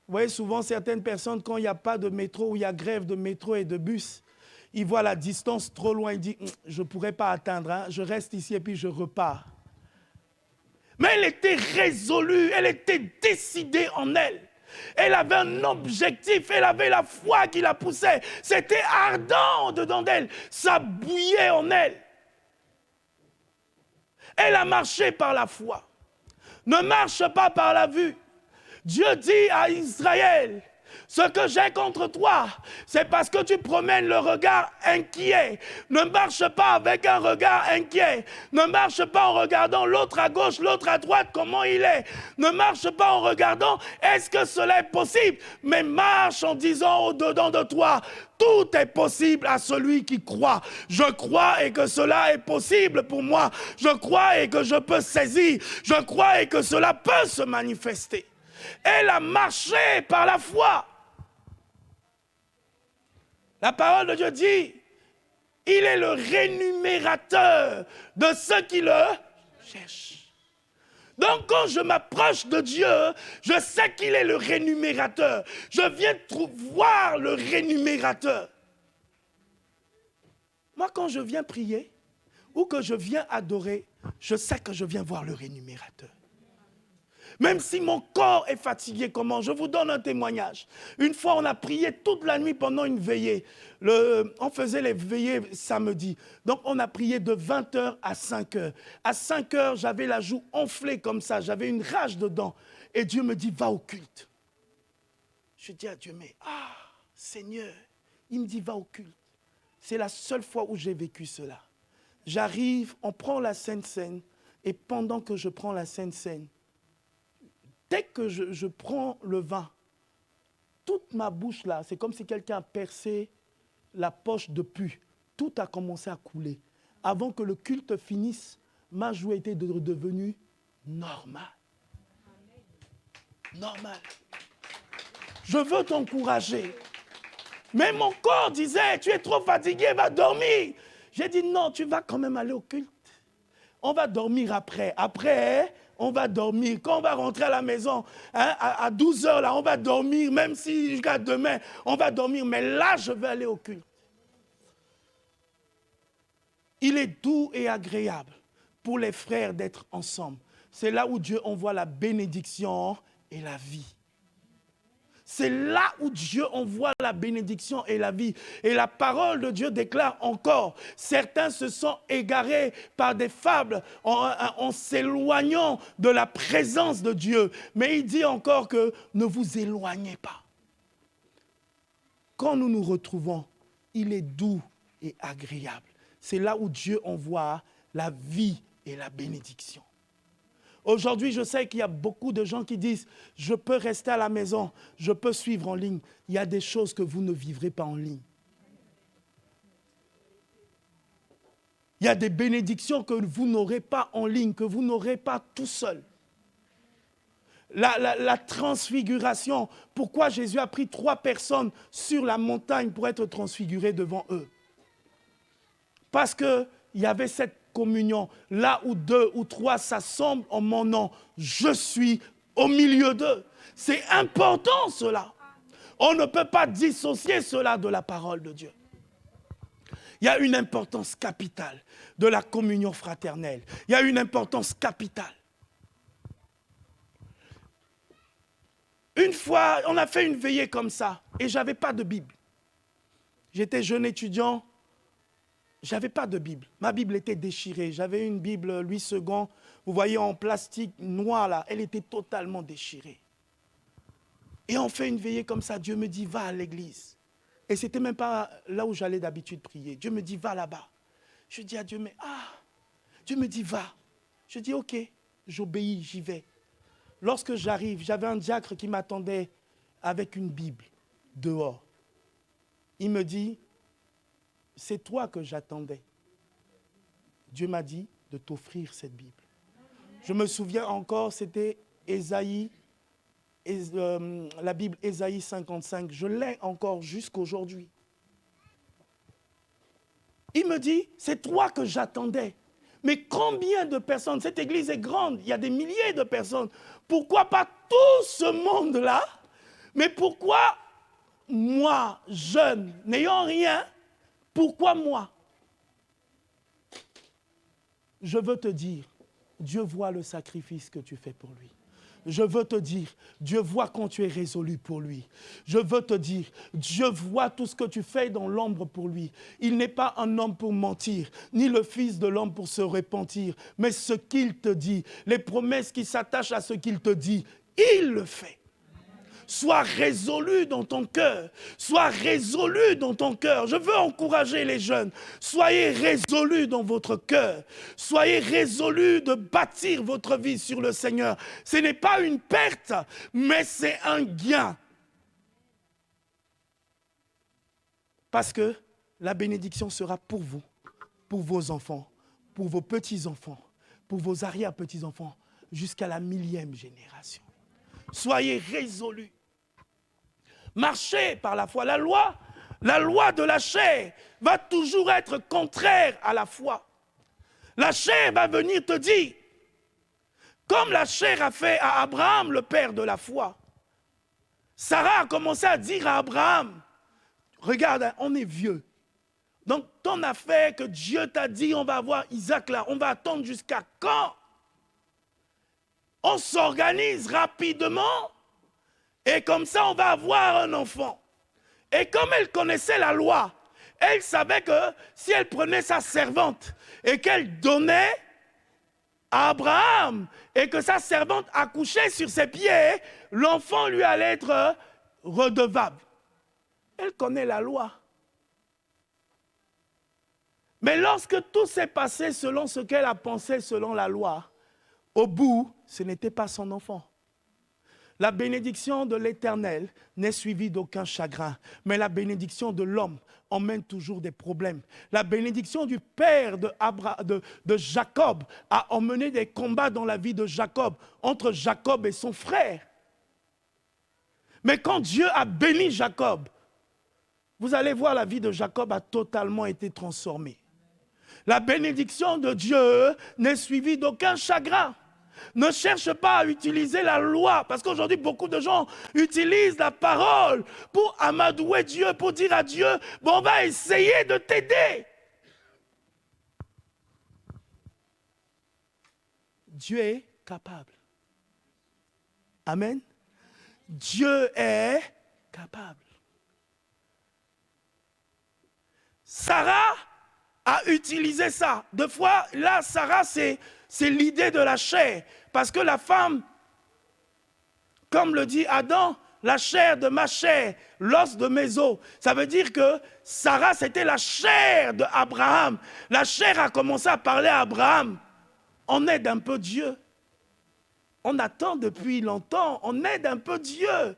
Vous voyez, souvent, certaines personnes, quand il n'y a pas de métro ou il y a grève de métro et de bus, ils voient la distance trop loin, ils disent, je ne pourrais pas atteindre, hein, je reste ici et puis je repars. Mais elle était résolue, elle était décidée en elle. Elle avait un objectif, elle avait la foi qui la poussait. C'était ardent dedans d'elle, ça bouillait en elle. Elle a marché par la foi. Ne marche pas par la vue. Dieu dit à Israël, ce que j'ai contre toi, c'est parce que tu promènes le regard inquiet. Ne marche pas avec un regard inquiet. Ne marche pas en regardant l'autre à gauche, l'autre à droite, comment il est. Ne marche pas en regardant, est-ce que cela est possible? Mais marche en disant au-dedans de toi, tout est possible à celui qui croit. Je crois et que cela est possible pour moi. Je crois et que je peux saisir. Je crois et que cela peut se manifester. Elle a marché par la foi. La parole de Dieu dit, il est le rémunérateur de ceux qui le cherchent. Donc quand je m'approche de Dieu, je sais qu'il est le rémunérateur. Je viens voir le rémunérateur. Moi, quand je viens prier ou que je viens adorer, je sais que je viens voir le rémunérateur. Même si mon corps est fatigué, comment? Je vous donne un témoignage. Une fois, on a prié toute la nuit pendant une veillée. On faisait les veillées samedi. Donc, on a prié de 20h à 5h. À 5h, j'avais la joue enflée comme ça. J'avais une rage dedans. Et Dieu me dit, va au culte. Je dis à Dieu, mais Seigneur, il me dit, va au culte. C'est la seule fois où j'ai vécu cela. J'arrive, on prend la Sainte Seine. Et pendant que je prends la Sainte Seine, dès que je prends le vin, toute ma bouche là, c'est comme si quelqu'un a percé la poche de pu. Tout a commencé à couler. Avant que le culte finisse, ma joue était devenue normale. Normale. Je veux t'encourager. Mais mon corps disait, tu es trop fatigué, va dormir. J'ai dit, non, tu vas quand même aller au culte. On va dormir après. Après, on va dormir. Quand on va rentrer à la maison, à 12h, là, on va dormir. Même si jusqu'à demain, on va dormir. Mais là, je vais aller au culte. Il est doux et agréable pour les frères d'être ensemble. C'est là où Dieu envoie la bénédiction et la vie. C'est là où Dieu envoie la bénédiction et la vie. Et la parole de Dieu déclare encore, certains se sont égarés par des fables en s'éloignant de la présence de Dieu. Mais il dit encore que ne vous éloignez pas. Quand nous nous retrouvons, il est doux et agréable. C'est là où Dieu envoie la vie et la bénédiction. Aujourd'hui, je sais qu'il y a beaucoup de gens qui disent « Je peux rester à la maison, je peux suivre en ligne ». Il y a des choses que vous ne vivrez pas en ligne. Il y a des bénédictions que vous n'aurez pas en ligne, que vous n'aurez pas tout seul. La transfiguration, pourquoi Jésus a pris 3 personnes sur la montagne pour être transfiguré devant eux? Parce qu'il y avait cette communion, là où 2 ou 3 s'assemblent en mon nom, je suis au milieu d'eux. C'est important cela. On ne peut pas dissocier cela de la parole de Dieu. Il y a une importance capitale de la communion fraternelle. Il y a une importance capitale. Une fois, on a fait une veillée comme ça et je n'avais pas de Bible. J'étais jeune étudiant, je n'avais pas de Bible. Ma Bible était déchirée. J'avais une Bible Louis II, vous voyez, en plastique noir là, elle était totalement déchirée. Et on fait une veillée comme ça, Dieu me dit, va à l'église. Et ce n'était même pas là où j'allais d'habitude prier. Dieu me dit, va là-bas. Je dis à Dieu, mais Dieu me dit, va. Je dis, ok, j'obéis, j'y vais. Lorsque j'arrive, j'avais un diacre qui m'attendait avec une Bible dehors. Il me dit, c'est toi que j'attendais. Dieu m'a dit de t'offrir cette Bible. Je me souviens encore, c'était Ésaïe, la Bible Ésaïe 55. Je l'ai encore jusqu'aujourd'hui. Il me dit, c'est toi que j'attendais. Mais combien de personnes, cette église est grande, il y a des milliers de personnes. Pourquoi pas tout ce monde-là? Mais pourquoi moi, jeune, n'ayant rien, pourquoi moi? Je veux te dire, Dieu voit le sacrifice que tu fais pour lui. Je veux te dire, Dieu voit quand tu es résolu pour lui. Je veux te dire, Dieu voit tout ce que tu fais dans l'ombre pour lui. Il n'est pas un homme pour mentir, ni le fils de l'homme pour se repentir. Mais ce qu'il te dit, les promesses qui s'attachent à ce qu'il te dit, il le fait. Sois résolu dans ton cœur. Sois résolu dans ton cœur. Je veux encourager les jeunes. Soyez résolus dans votre cœur. Soyez résolus de bâtir votre vie sur le Seigneur. Ce n'est pas une perte, mais c'est un gain. Parce que la bénédiction sera pour vous, pour vos enfants, pour vos petits-enfants, pour vos arrière-petits-enfants, jusqu'à la 1000e génération. Soyez résolus. Marchez par la foi. La loi de la chair va toujours être contraire à la foi. La chair va venir te dire, comme la chair a fait à Abraham, le père de la foi. Sarah a commencé à dire à Abraham, regarde, on est vieux. Donc ton affaire que Dieu t'a dit, on va avoir Isaac là, on va attendre jusqu'à quand? On s'organise rapidement et comme ça on va avoir un enfant. Et comme elle connaissait la loi, elle savait que si elle prenait sa servante et qu'elle donnait à Abraham et que sa servante accouchait sur ses pieds, l'enfant lui allait être redevable. Elle connaît la loi. Mais lorsque tout s'est passé selon ce qu'elle a pensé selon la loi, au bout, ce n'était pas son enfant. La bénédiction de l'Éternel n'est suivie d'aucun chagrin, mais la bénédiction de l'homme emmène toujours des problèmes. La bénédiction du père de Jacob a emmené des combats dans la vie de Jacob, entre Jacob et son frère. Mais quand Dieu a béni Jacob, vous allez voir, la vie de Jacob a totalement été transformée. La bénédiction de Dieu n'est suivie d'aucun chagrin. Ne cherche pas à utiliser la loi, parce qu'aujourd'hui, beaucoup de gens utilisent la parole pour amadouer Dieu, pour dire à Dieu, bon, on va essayer de t'aider. Dieu est capable. Amen. Dieu est capable. Sarah a utilisé ça. Deux fois, là, Sarah, c'est l'idée de la chair. Parce que la femme, comme le dit Adam, la chair de ma chair, l'os de mes os. Ça veut dire que Sarah, c'était la chair d'Abraham. La chair a commencé à parler à Abraham. On aide un peu Dieu. On attend depuis longtemps. On aide un peu Dieu.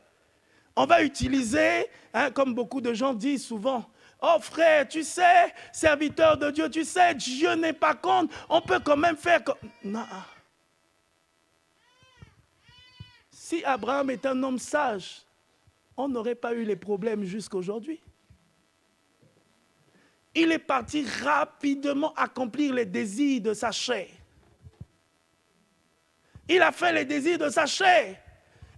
On va utiliser, comme beaucoup de gens disent souvent, oh frère, tu sais, serviteur de Dieu, tu sais, Dieu n'est pas contre, on peut quand même faire comme... Non. Si Abraham est un homme sage, on n'aurait pas eu les problèmes jusqu'à aujourd'hui. Il est parti rapidement accomplir les désirs de sa chair. Il a fait les désirs de sa chair.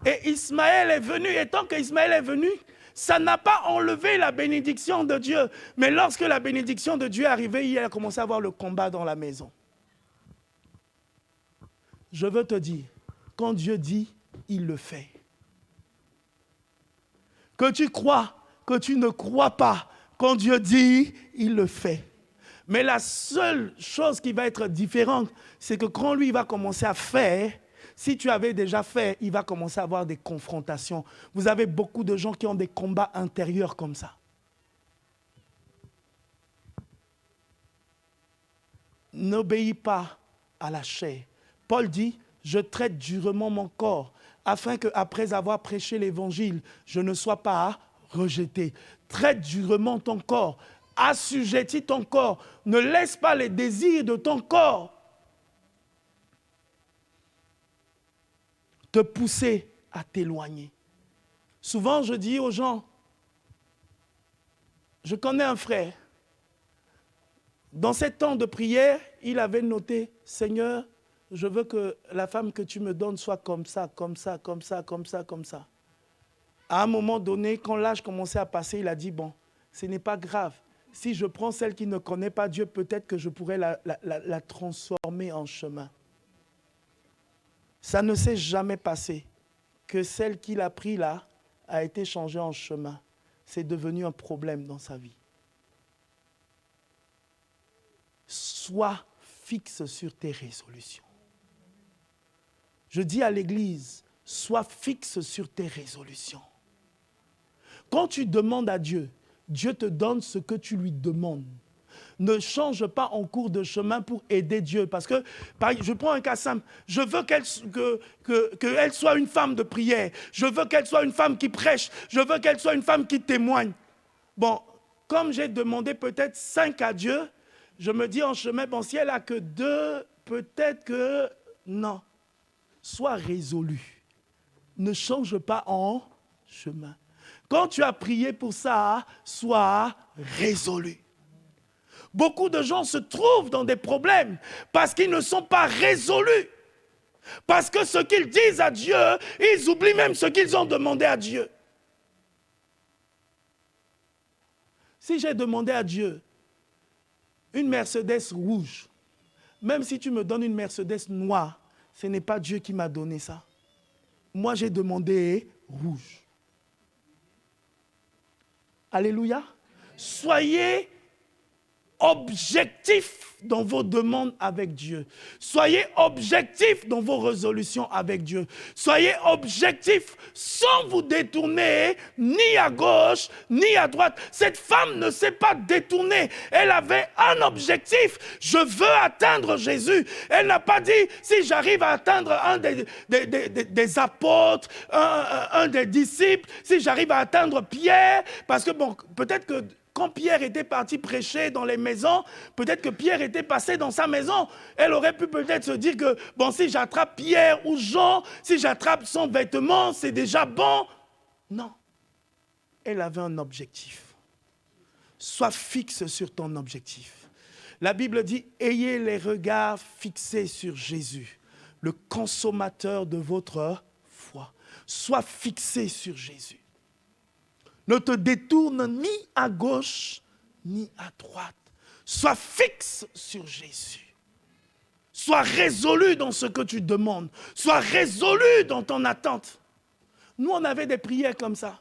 Et Ismaël est venu, et tant qu'Ismaël est venu, ça n'a pas enlevé la bénédiction de Dieu. Mais lorsque la bénédiction de Dieu est arrivée, il a commencé à avoir le combat dans la maison. Je veux te dire, quand Dieu dit, il le fait. Que tu crois, que tu ne crois pas, quand Dieu dit, il le fait. Mais la seule chose qui va être différente, c'est que quand lui va commencer à faire, si tu avais déjà fait, il va commencer à avoir des confrontations. Vous avez beaucoup de gens qui ont des combats intérieurs comme ça. N'obéis pas à la chair. Paul dit, je traite durement mon corps, afin qu'après avoir prêché l'évangile, je ne sois pas rejeté. Traite durement ton corps, assujettis ton corps, ne laisse pas les désirs de ton corps te pousser à t'éloigner. Souvent, je dis aux gens, je connais un frère, dans ces temps de prière, il avait noté, Seigneur, je veux que la femme que tu me donnes soit comme ça, comme ça, comme ça, comme ça, comme ça. À un moment donné, quand l'âge commençait à passer, il a dit, bon, ce n'est pas grave. Si je prends celle qui ne connaît pas Dieu, peut-être que je pourrais la transformer en chemin. Ça ne s'est jamais passé que celle qu'il a pris là a été changée en chemin. C'est devenu un problème dans sa vie. Sois fixe sur tes résolutions. Je dis à l'Église, sois fixe sur tes résolutions. Quand tu demandes à Dieu, Dieu te donne ce que tu lui demandes. Ne change pas en cours de chemin pour aider Dieu. Parce que, je prends un cas simple, je veux qu'elle soit une femme de prière. Je veux qu'elle soit une femme qui prêche. Je veux qu'elle soit une femme qui témoigne. Bon, comme j'ai demandé peut-être 5 à Dieu, je me dis en chemin, bon, si elle n'a que 2, peut-être que non. Sois résolu. Ne change pas en chemin. Quand tu as prié pour ça, sois résolu. Beaucoup de gens se trouvent dans des problèmes parce qu'ils ne sont pas résolus. Parce que ce qu'ils disent à Dieu, ils oublient même ce qu'ils ont demandé à Dieu. Si j'ai demandé à Dieu une Mercedes rouge, même si tu me donnes une Mercedes noire, ce n'est pas Dieu qui m'a donné ça. Moi, j'ai demandé rouge. Alléluia. Soyez objectifs dans vos demandes avec Dieu. Soyez objectifs dans vos résolutions avec Dieu. Soyez objectifs sans vous détourner ni à gauche ni à droite. Cette femme ne s'est pas détournée. Elle avait un objectif. Je veux atteindre Jésus. Elle n'a pas dit, si j'arrive à atteindre un des apôtres, un des disciples, si j'arrive à atteindre Pierre, parce que bon, peut-être que quand Pierre était parti prêcher dans les maisons, peut-être que Pierre était passé dans sa maison. Elle aurait pu peut-être se dire que, bon, si j'attrape Pierre ou Jean, si j'attrape son vêtement, c'est déjà bon. Non. Elle avait un objectif. Sois fixe sur ton objectif. La Bible dit, ayez les regards fixés sur Jésus, le consommateur de votre foi. Sois fixé sur Jésus. Ne te détourne ni à gauche, ni à droite. Sois fixe sur Jésus. Sois résolu dans ce que tu demandes. Sois résolu dans ton attente. Nous, on avait des prières comme ça.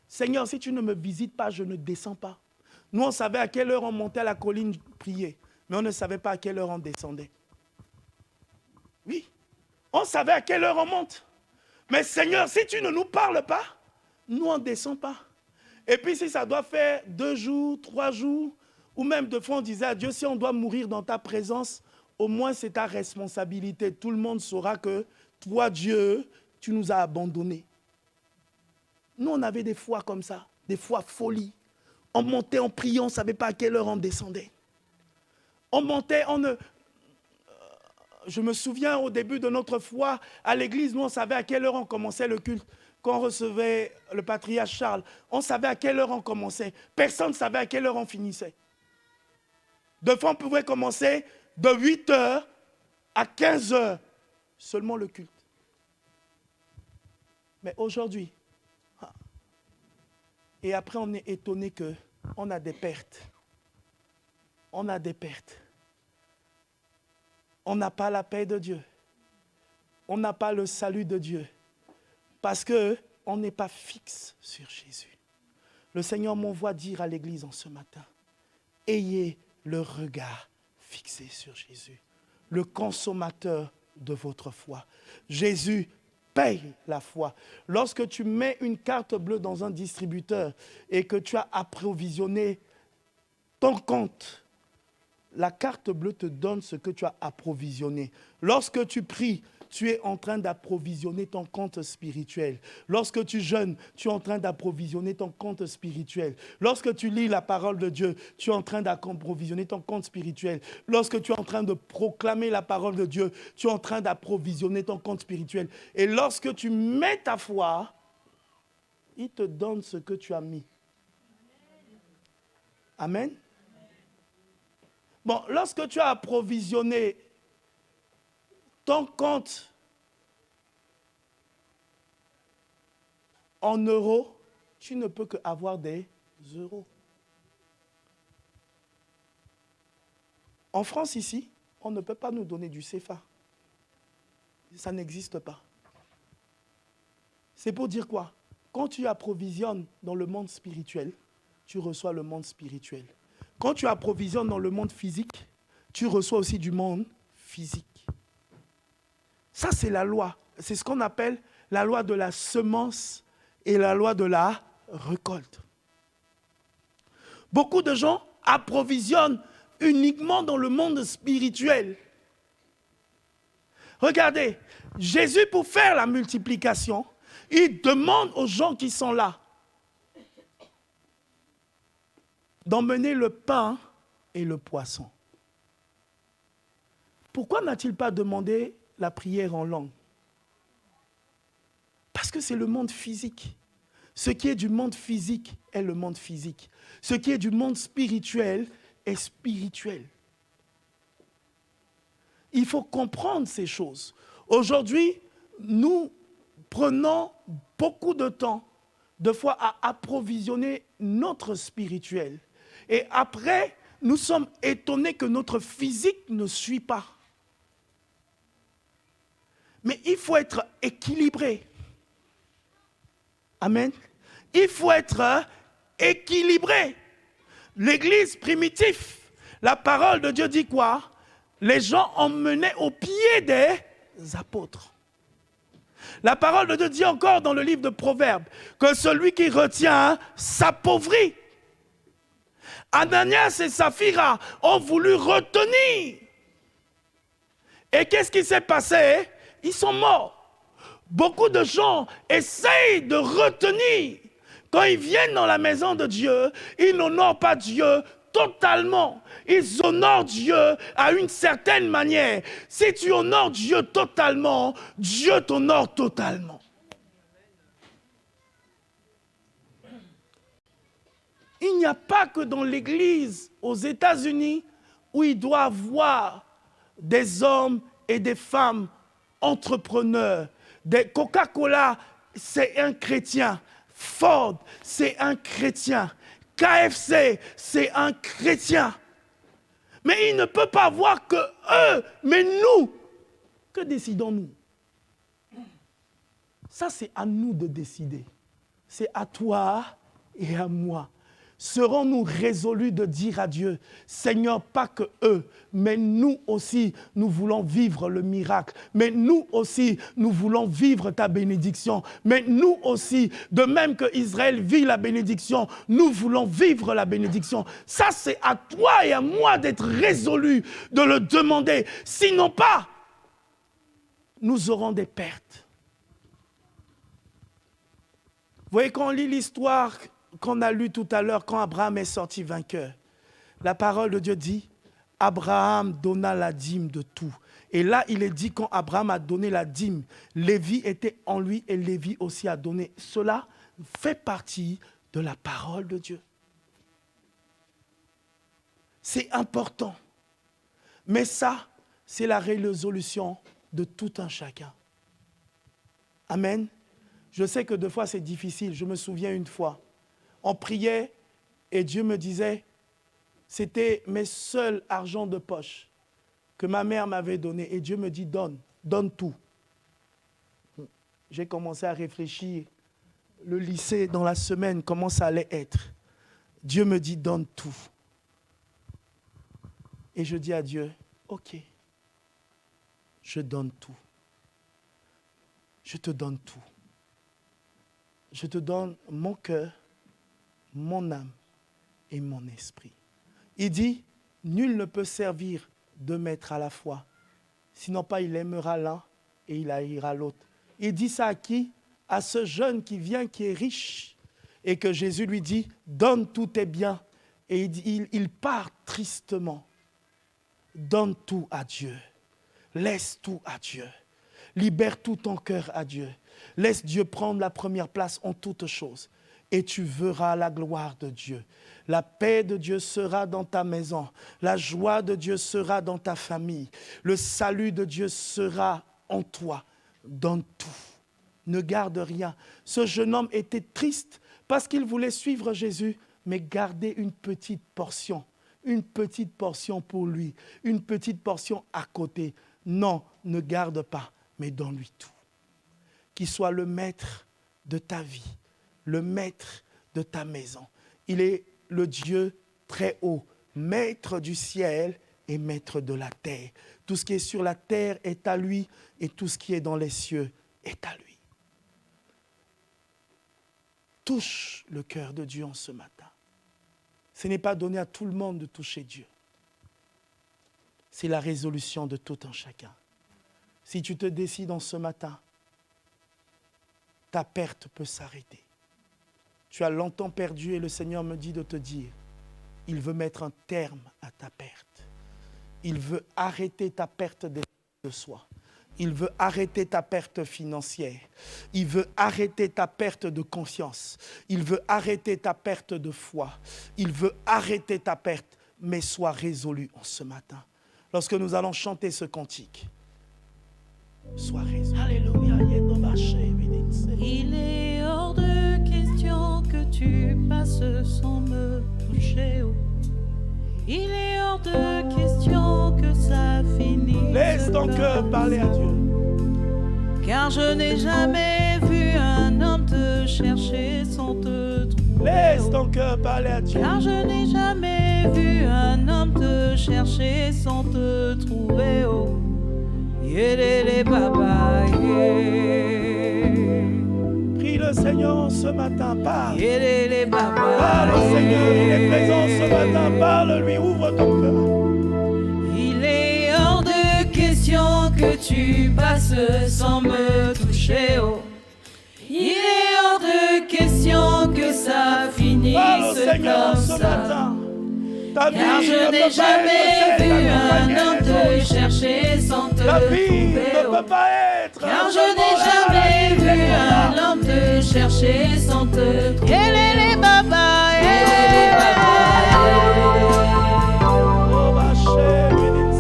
Seigneur, si tu ne me visites pas, je ne descends pas. Nous, on savait à quelle heure on montait à la colline prier, mais on ne savait pas à quelle heure on descendait. Oui, on savait à quelle heure on monte. Mais Seigneur, si tu ne nous parles pas, nous, on ne descend pas. Et puis si ça doit faire 2 jours, 3 jours, ou même deux fois on disait à Dieu, si on doit mourir dans ta présence, au moins c'est ta responsabilité. Tout le monde saura que toi, Dieu, tu nous as abandonnés. Nous, on avait des fois comme ça, des fois folie. On montait, on priait, on ne savait pas à quelle heure on descendait. On montait, je me souviens au début de notre foi, à l'église, nous on savait à quelle heure on commençait le culte. Quand on recevait le patriarche Charles, on savait à quelle heure on commençait. Personne ne savait à quelle heure on finissait. Deux fois, on pouvait commencer de 8 heures à 15 heures, seulement le culte. Mais aujourd'hui, Et après, on est étonné qu'on a des pertes. On a des pertes. On n'a pas la paix de Dieu. On n'a pas le salut de Dieu. Parce qu'on n'est pas fixe sur Jésus. Le Seigneur m'envoie dire à l'église en ce matin, ayez le regard fixé sur Jésus, le consommateur de votre foi. Jésus paye la foi. Lorsque tu mets une carte bleue dans un distributeur et que tu as approvisionné ton compte, la carte bleue te donne ce que tu as approvisionné. Lorsque tu pries, tu es en train d'approvisionner ton compte spirituel. Lorsque tu jeûnes, tu es en train d'approvisionner ton compte spirituel. Lorsque tu lis la parole de Dieu, tu es en train d'approvisionner ton compte spirituel. Lorsque tu es en train de proclamer la parole de Dieu, tu es en train d'approvisionner ton compte spirituel. Et lorsque tu mets ta foi, il te donne ce que tu as mis. Amen. Bon, lorsque tu as approvisionné ton compte en euros, tu ne peux qu'avoir des euros. En France, ici, on ne peut pas nous donner du CFA. Ça n'existe pas. C'est pour dire quoi? Quand tu approvisionnes dans le monde spirituel, tu reçois le monde spirituel. Quand tu approvisionnes dans le monde physique, tu reçois aussi du monde physique. Ça, c'est la loi. C'est ce qu'on appelle la loi de la semence et la loi de la récolte. Beaucoup de gens approvisionnent uniquement dans le monde spirituel. Regardez, Jésus, pour faire la multiplication, il demande aux gens qui sont là d'emmener le pain et le poisson. Pourquoi n'a-t-il pas demandé la prière en langue? Parce que c'est le monde physique. Ce qui est du monde physique est le monde physique. Ce qui est du monde spirituel est spirituel. Il faut comprendre ces choses. Aujourd'hui, nous prenons beaucoup de temps, de fois, à approvisionner notre spirituel. Et après, nous sommes étonnés que notre physique ne suit pas. Mais il faut être équilibré. Amen. Il faut être équilibré. L'Église primitive, la parole de Dieu dit quoi? Les gens emmenaient au pied des apôtres. La parole de Dieu dit encore dans le livre de Proverbes que celui qui retient s'appauvrit. Ananias et Saphira ont voulu retenir. Et qu'est-ce qui s'est passé? Ils sont morts. Beaucoup de gens essayent de retenir. Quand ils viennent dans la maison de Dieu, ils n'honorent pas Dieu totalement. Ils honorent Dieu à une certaine manière. Si tu honores Dieu totalement, Dieu t'honore totalement. Il n'y a pas que dans l'Église aux États-Unis où il doit y avoir des hommes et des femmes entrepreneurs. Coca-Cola, c'est un chrétien. Ford, c'est un chrétien. KFC, c'est un chrétien. Mais il ne peut pas voir que eux, mais nous. Que décidons-nous? Ça, c'est à nous de décider. C'est à toi et à moi. Serons-nous résolus de dire à Dieu, Seigneur, pas que eux, mais nous aussi, nous voulons vivre le miracle. Mais nous aussi, nous voulons vivre ta bénédiction. Mais nous aussi, de même que Israël vit la bénédiction, nous voulons vivre la bénédiction. Ça, c'est à toi et à moi d'être résolus, de le demander. Sinon pas, nous aurons des pertes. Vous voyez, quand on lit l'histoire qu'on a lu tout à l'heure, quand Abraham est sorti vainqueur, la parole de Dieu dit, Abraham donna la dîme de tout. Et là, il est dit, quand Abraham a donné la dîme, Lévi était en lui et Lévi aussi a donné. Cela fait partie de la parole de Dieu. C'est important. Mais ça, c'est la résolution de tout un chacun. Amen. Je sais que des fois, c'est difficile. Je me souviens une fois, On priait et Dieu me disait, c'était mes seuls argents de poche que ma mère m'avait donné. Et Dieu me dit, donne tout. J'ai commencé à réfléchir. Le lycée, dans la semaine, comment ça allait être. Dieu me dit, donne tout. Et je dis à Dieu, ok, je donne tout. Je te donne tout. Je te donne mon cœur, mon âme et mon esprit. Il dit, nul ne peut servir deux maîtres à la fois, sinon pas il aimera l'un et il haïra l'autre. Il dit ça à qui? À ce jeune qui vient, qui est riche, et que Jésus lui dit, donne tous tes biens. Et il part tristement. Donne tout à Dieu. Laisse tout à Dieu. Libère tout ton cœur à Dieu. Laisse Dieu prendre la première place en toutes choses. Et tu verras la gloire de Dieu. La paix de Dieu sera dans ta maison. La joie de Dieu sera dans ta famille. Le salut de Dieu sera en toi. Donne tout. Ne garde rien. Ce jeune homme était triste parce qu'il voulait suivre Jésus, mais garder une petite portion pour lui, une petite portion à côté. Non, ne garde pas, mais donne-lui tout. Qu'il soit le maître de ta vie, le maître de ta maison. Il est le Dieu très haut, maître du ciel et maître de la terre. Tout ce qui est sur la terre est à lui et tout ce qui est dans les cieux est à lui. Touche le cœur de Dieu en ce matin. Ce n'est pas donné à tout le monde de toucher Dieu. C'est la résolution de tout un chacun. Si tu te décides en ce matin, ta perte peut s'arrêter. Tu as longtemps perdu et le Seigneur me dit de te dire, il veut mettre un terme à ta perte. Il veut arrêter ta perte de soi. Il veut arrêter ta perte financière. Il veut arrêter ta perte de confiance. Il veut arrêter ta perte de foi. Il veut arrêter ta perte, mais sois résolu en ce matin. Lorsque nous allons chanter ce cantique, sois résolu. Alléluia. Il est hors de question que tu passes sans me toucher. Il est hors de question que ça finisse. Laisse ton cœur parler à Dieu. Car je n'ai jamais vu un homme te chercher sans te trouver. Laisse ton cœur parler à Dieu. Car je n'ai jamais vu un homme te chercher sans te trouver. Oh, yélélé baba, Prie le Seigneur ce matin, parle. yélélé baba. Parle au Seigneur, il est présent ce matin, parle-lui, ouvre ton cœur. Il est hors de question que tu passes sans me toucher. Oh. Il est hors de question que ça finisse Parle au Seigneur comme ce ça. matin. Ta vie Car je ne n'ai peut pas jamais être vu celle un d'accompagner homme les te autres. chercher sans te Ta vie trouver. ne Oh. peut pas être. Car je n'ai jamais vu un homme te chercher sans te trouver. Yélélé baba, yélélé Oh ma chère,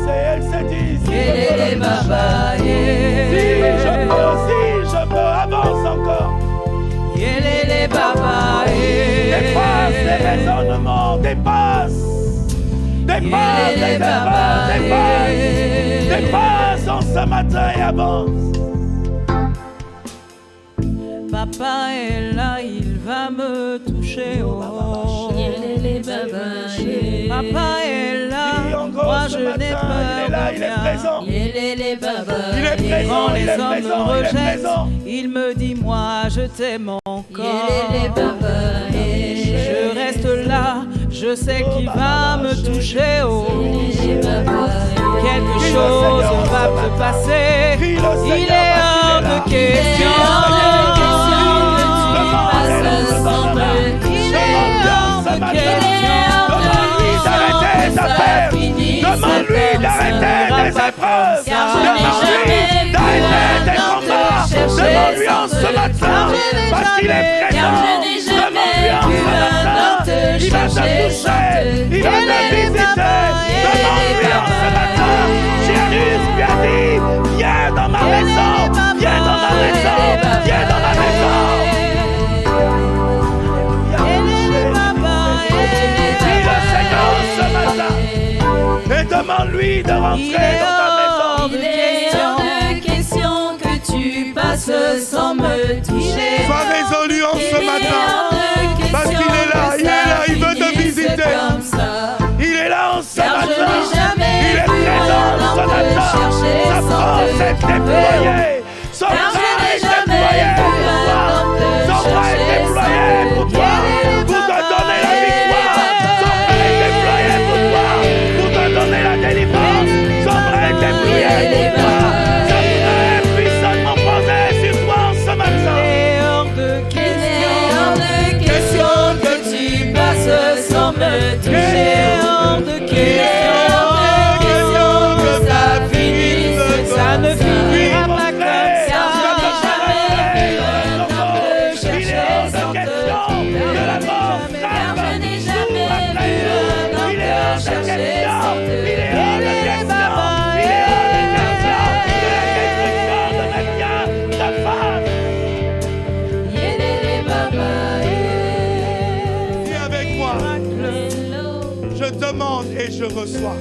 elle s'est dit, si yélélé baba, si je peux, avance encore. yélélé baba, Dépasse les raisonnements, dépasse les erreurs, dépasse en ce matin et avance. Papa est là, il va me toucher. Oh. Papa est là, moi je n'ai peur il est là, de il est rien. présent. Il est présent, Quand il les est hommes me présent, il est rejettent, présent. il me dit moi je t'aime encore. Je reste là, je sais qu'il va me toucher. Oh. Quelque chose va te passer. Il est hors de question. Demande-lui d'arrêter des épreuves. Demande-lui d'arrêter des combats. Demande-lui en ce matin, parce qu'il est présent. Demande-lui en ce matin, il va te toucher, il va te visiter. Demande-lui en ce matin. Jésus lui a dit, viens dans ma maison, viens dans ma maison, viens dans ma maison. interdit de rentrer dans ta maison. Il est hors de question que tu passes sans me toucher. Sois résolu en ce matin. Parce qu'il est là, il veut te visiter. Il est là en ce matin. Il est présent en ce matin. Sa force est déployée. Son bras est déployé pour toi. Son bras est déployé pour toi. Pour te donner la victoire. Son bras est déployé pour toi. Pour te donner la délivrance. Son bras est déployé pour toi. Sa main est puissamment posée sur toi en ce matin. Il est hors de question que tu passes sans me toucher. Hors de question que ça finisse. Ça ne finira pas comme ça. Je demande et je reçois.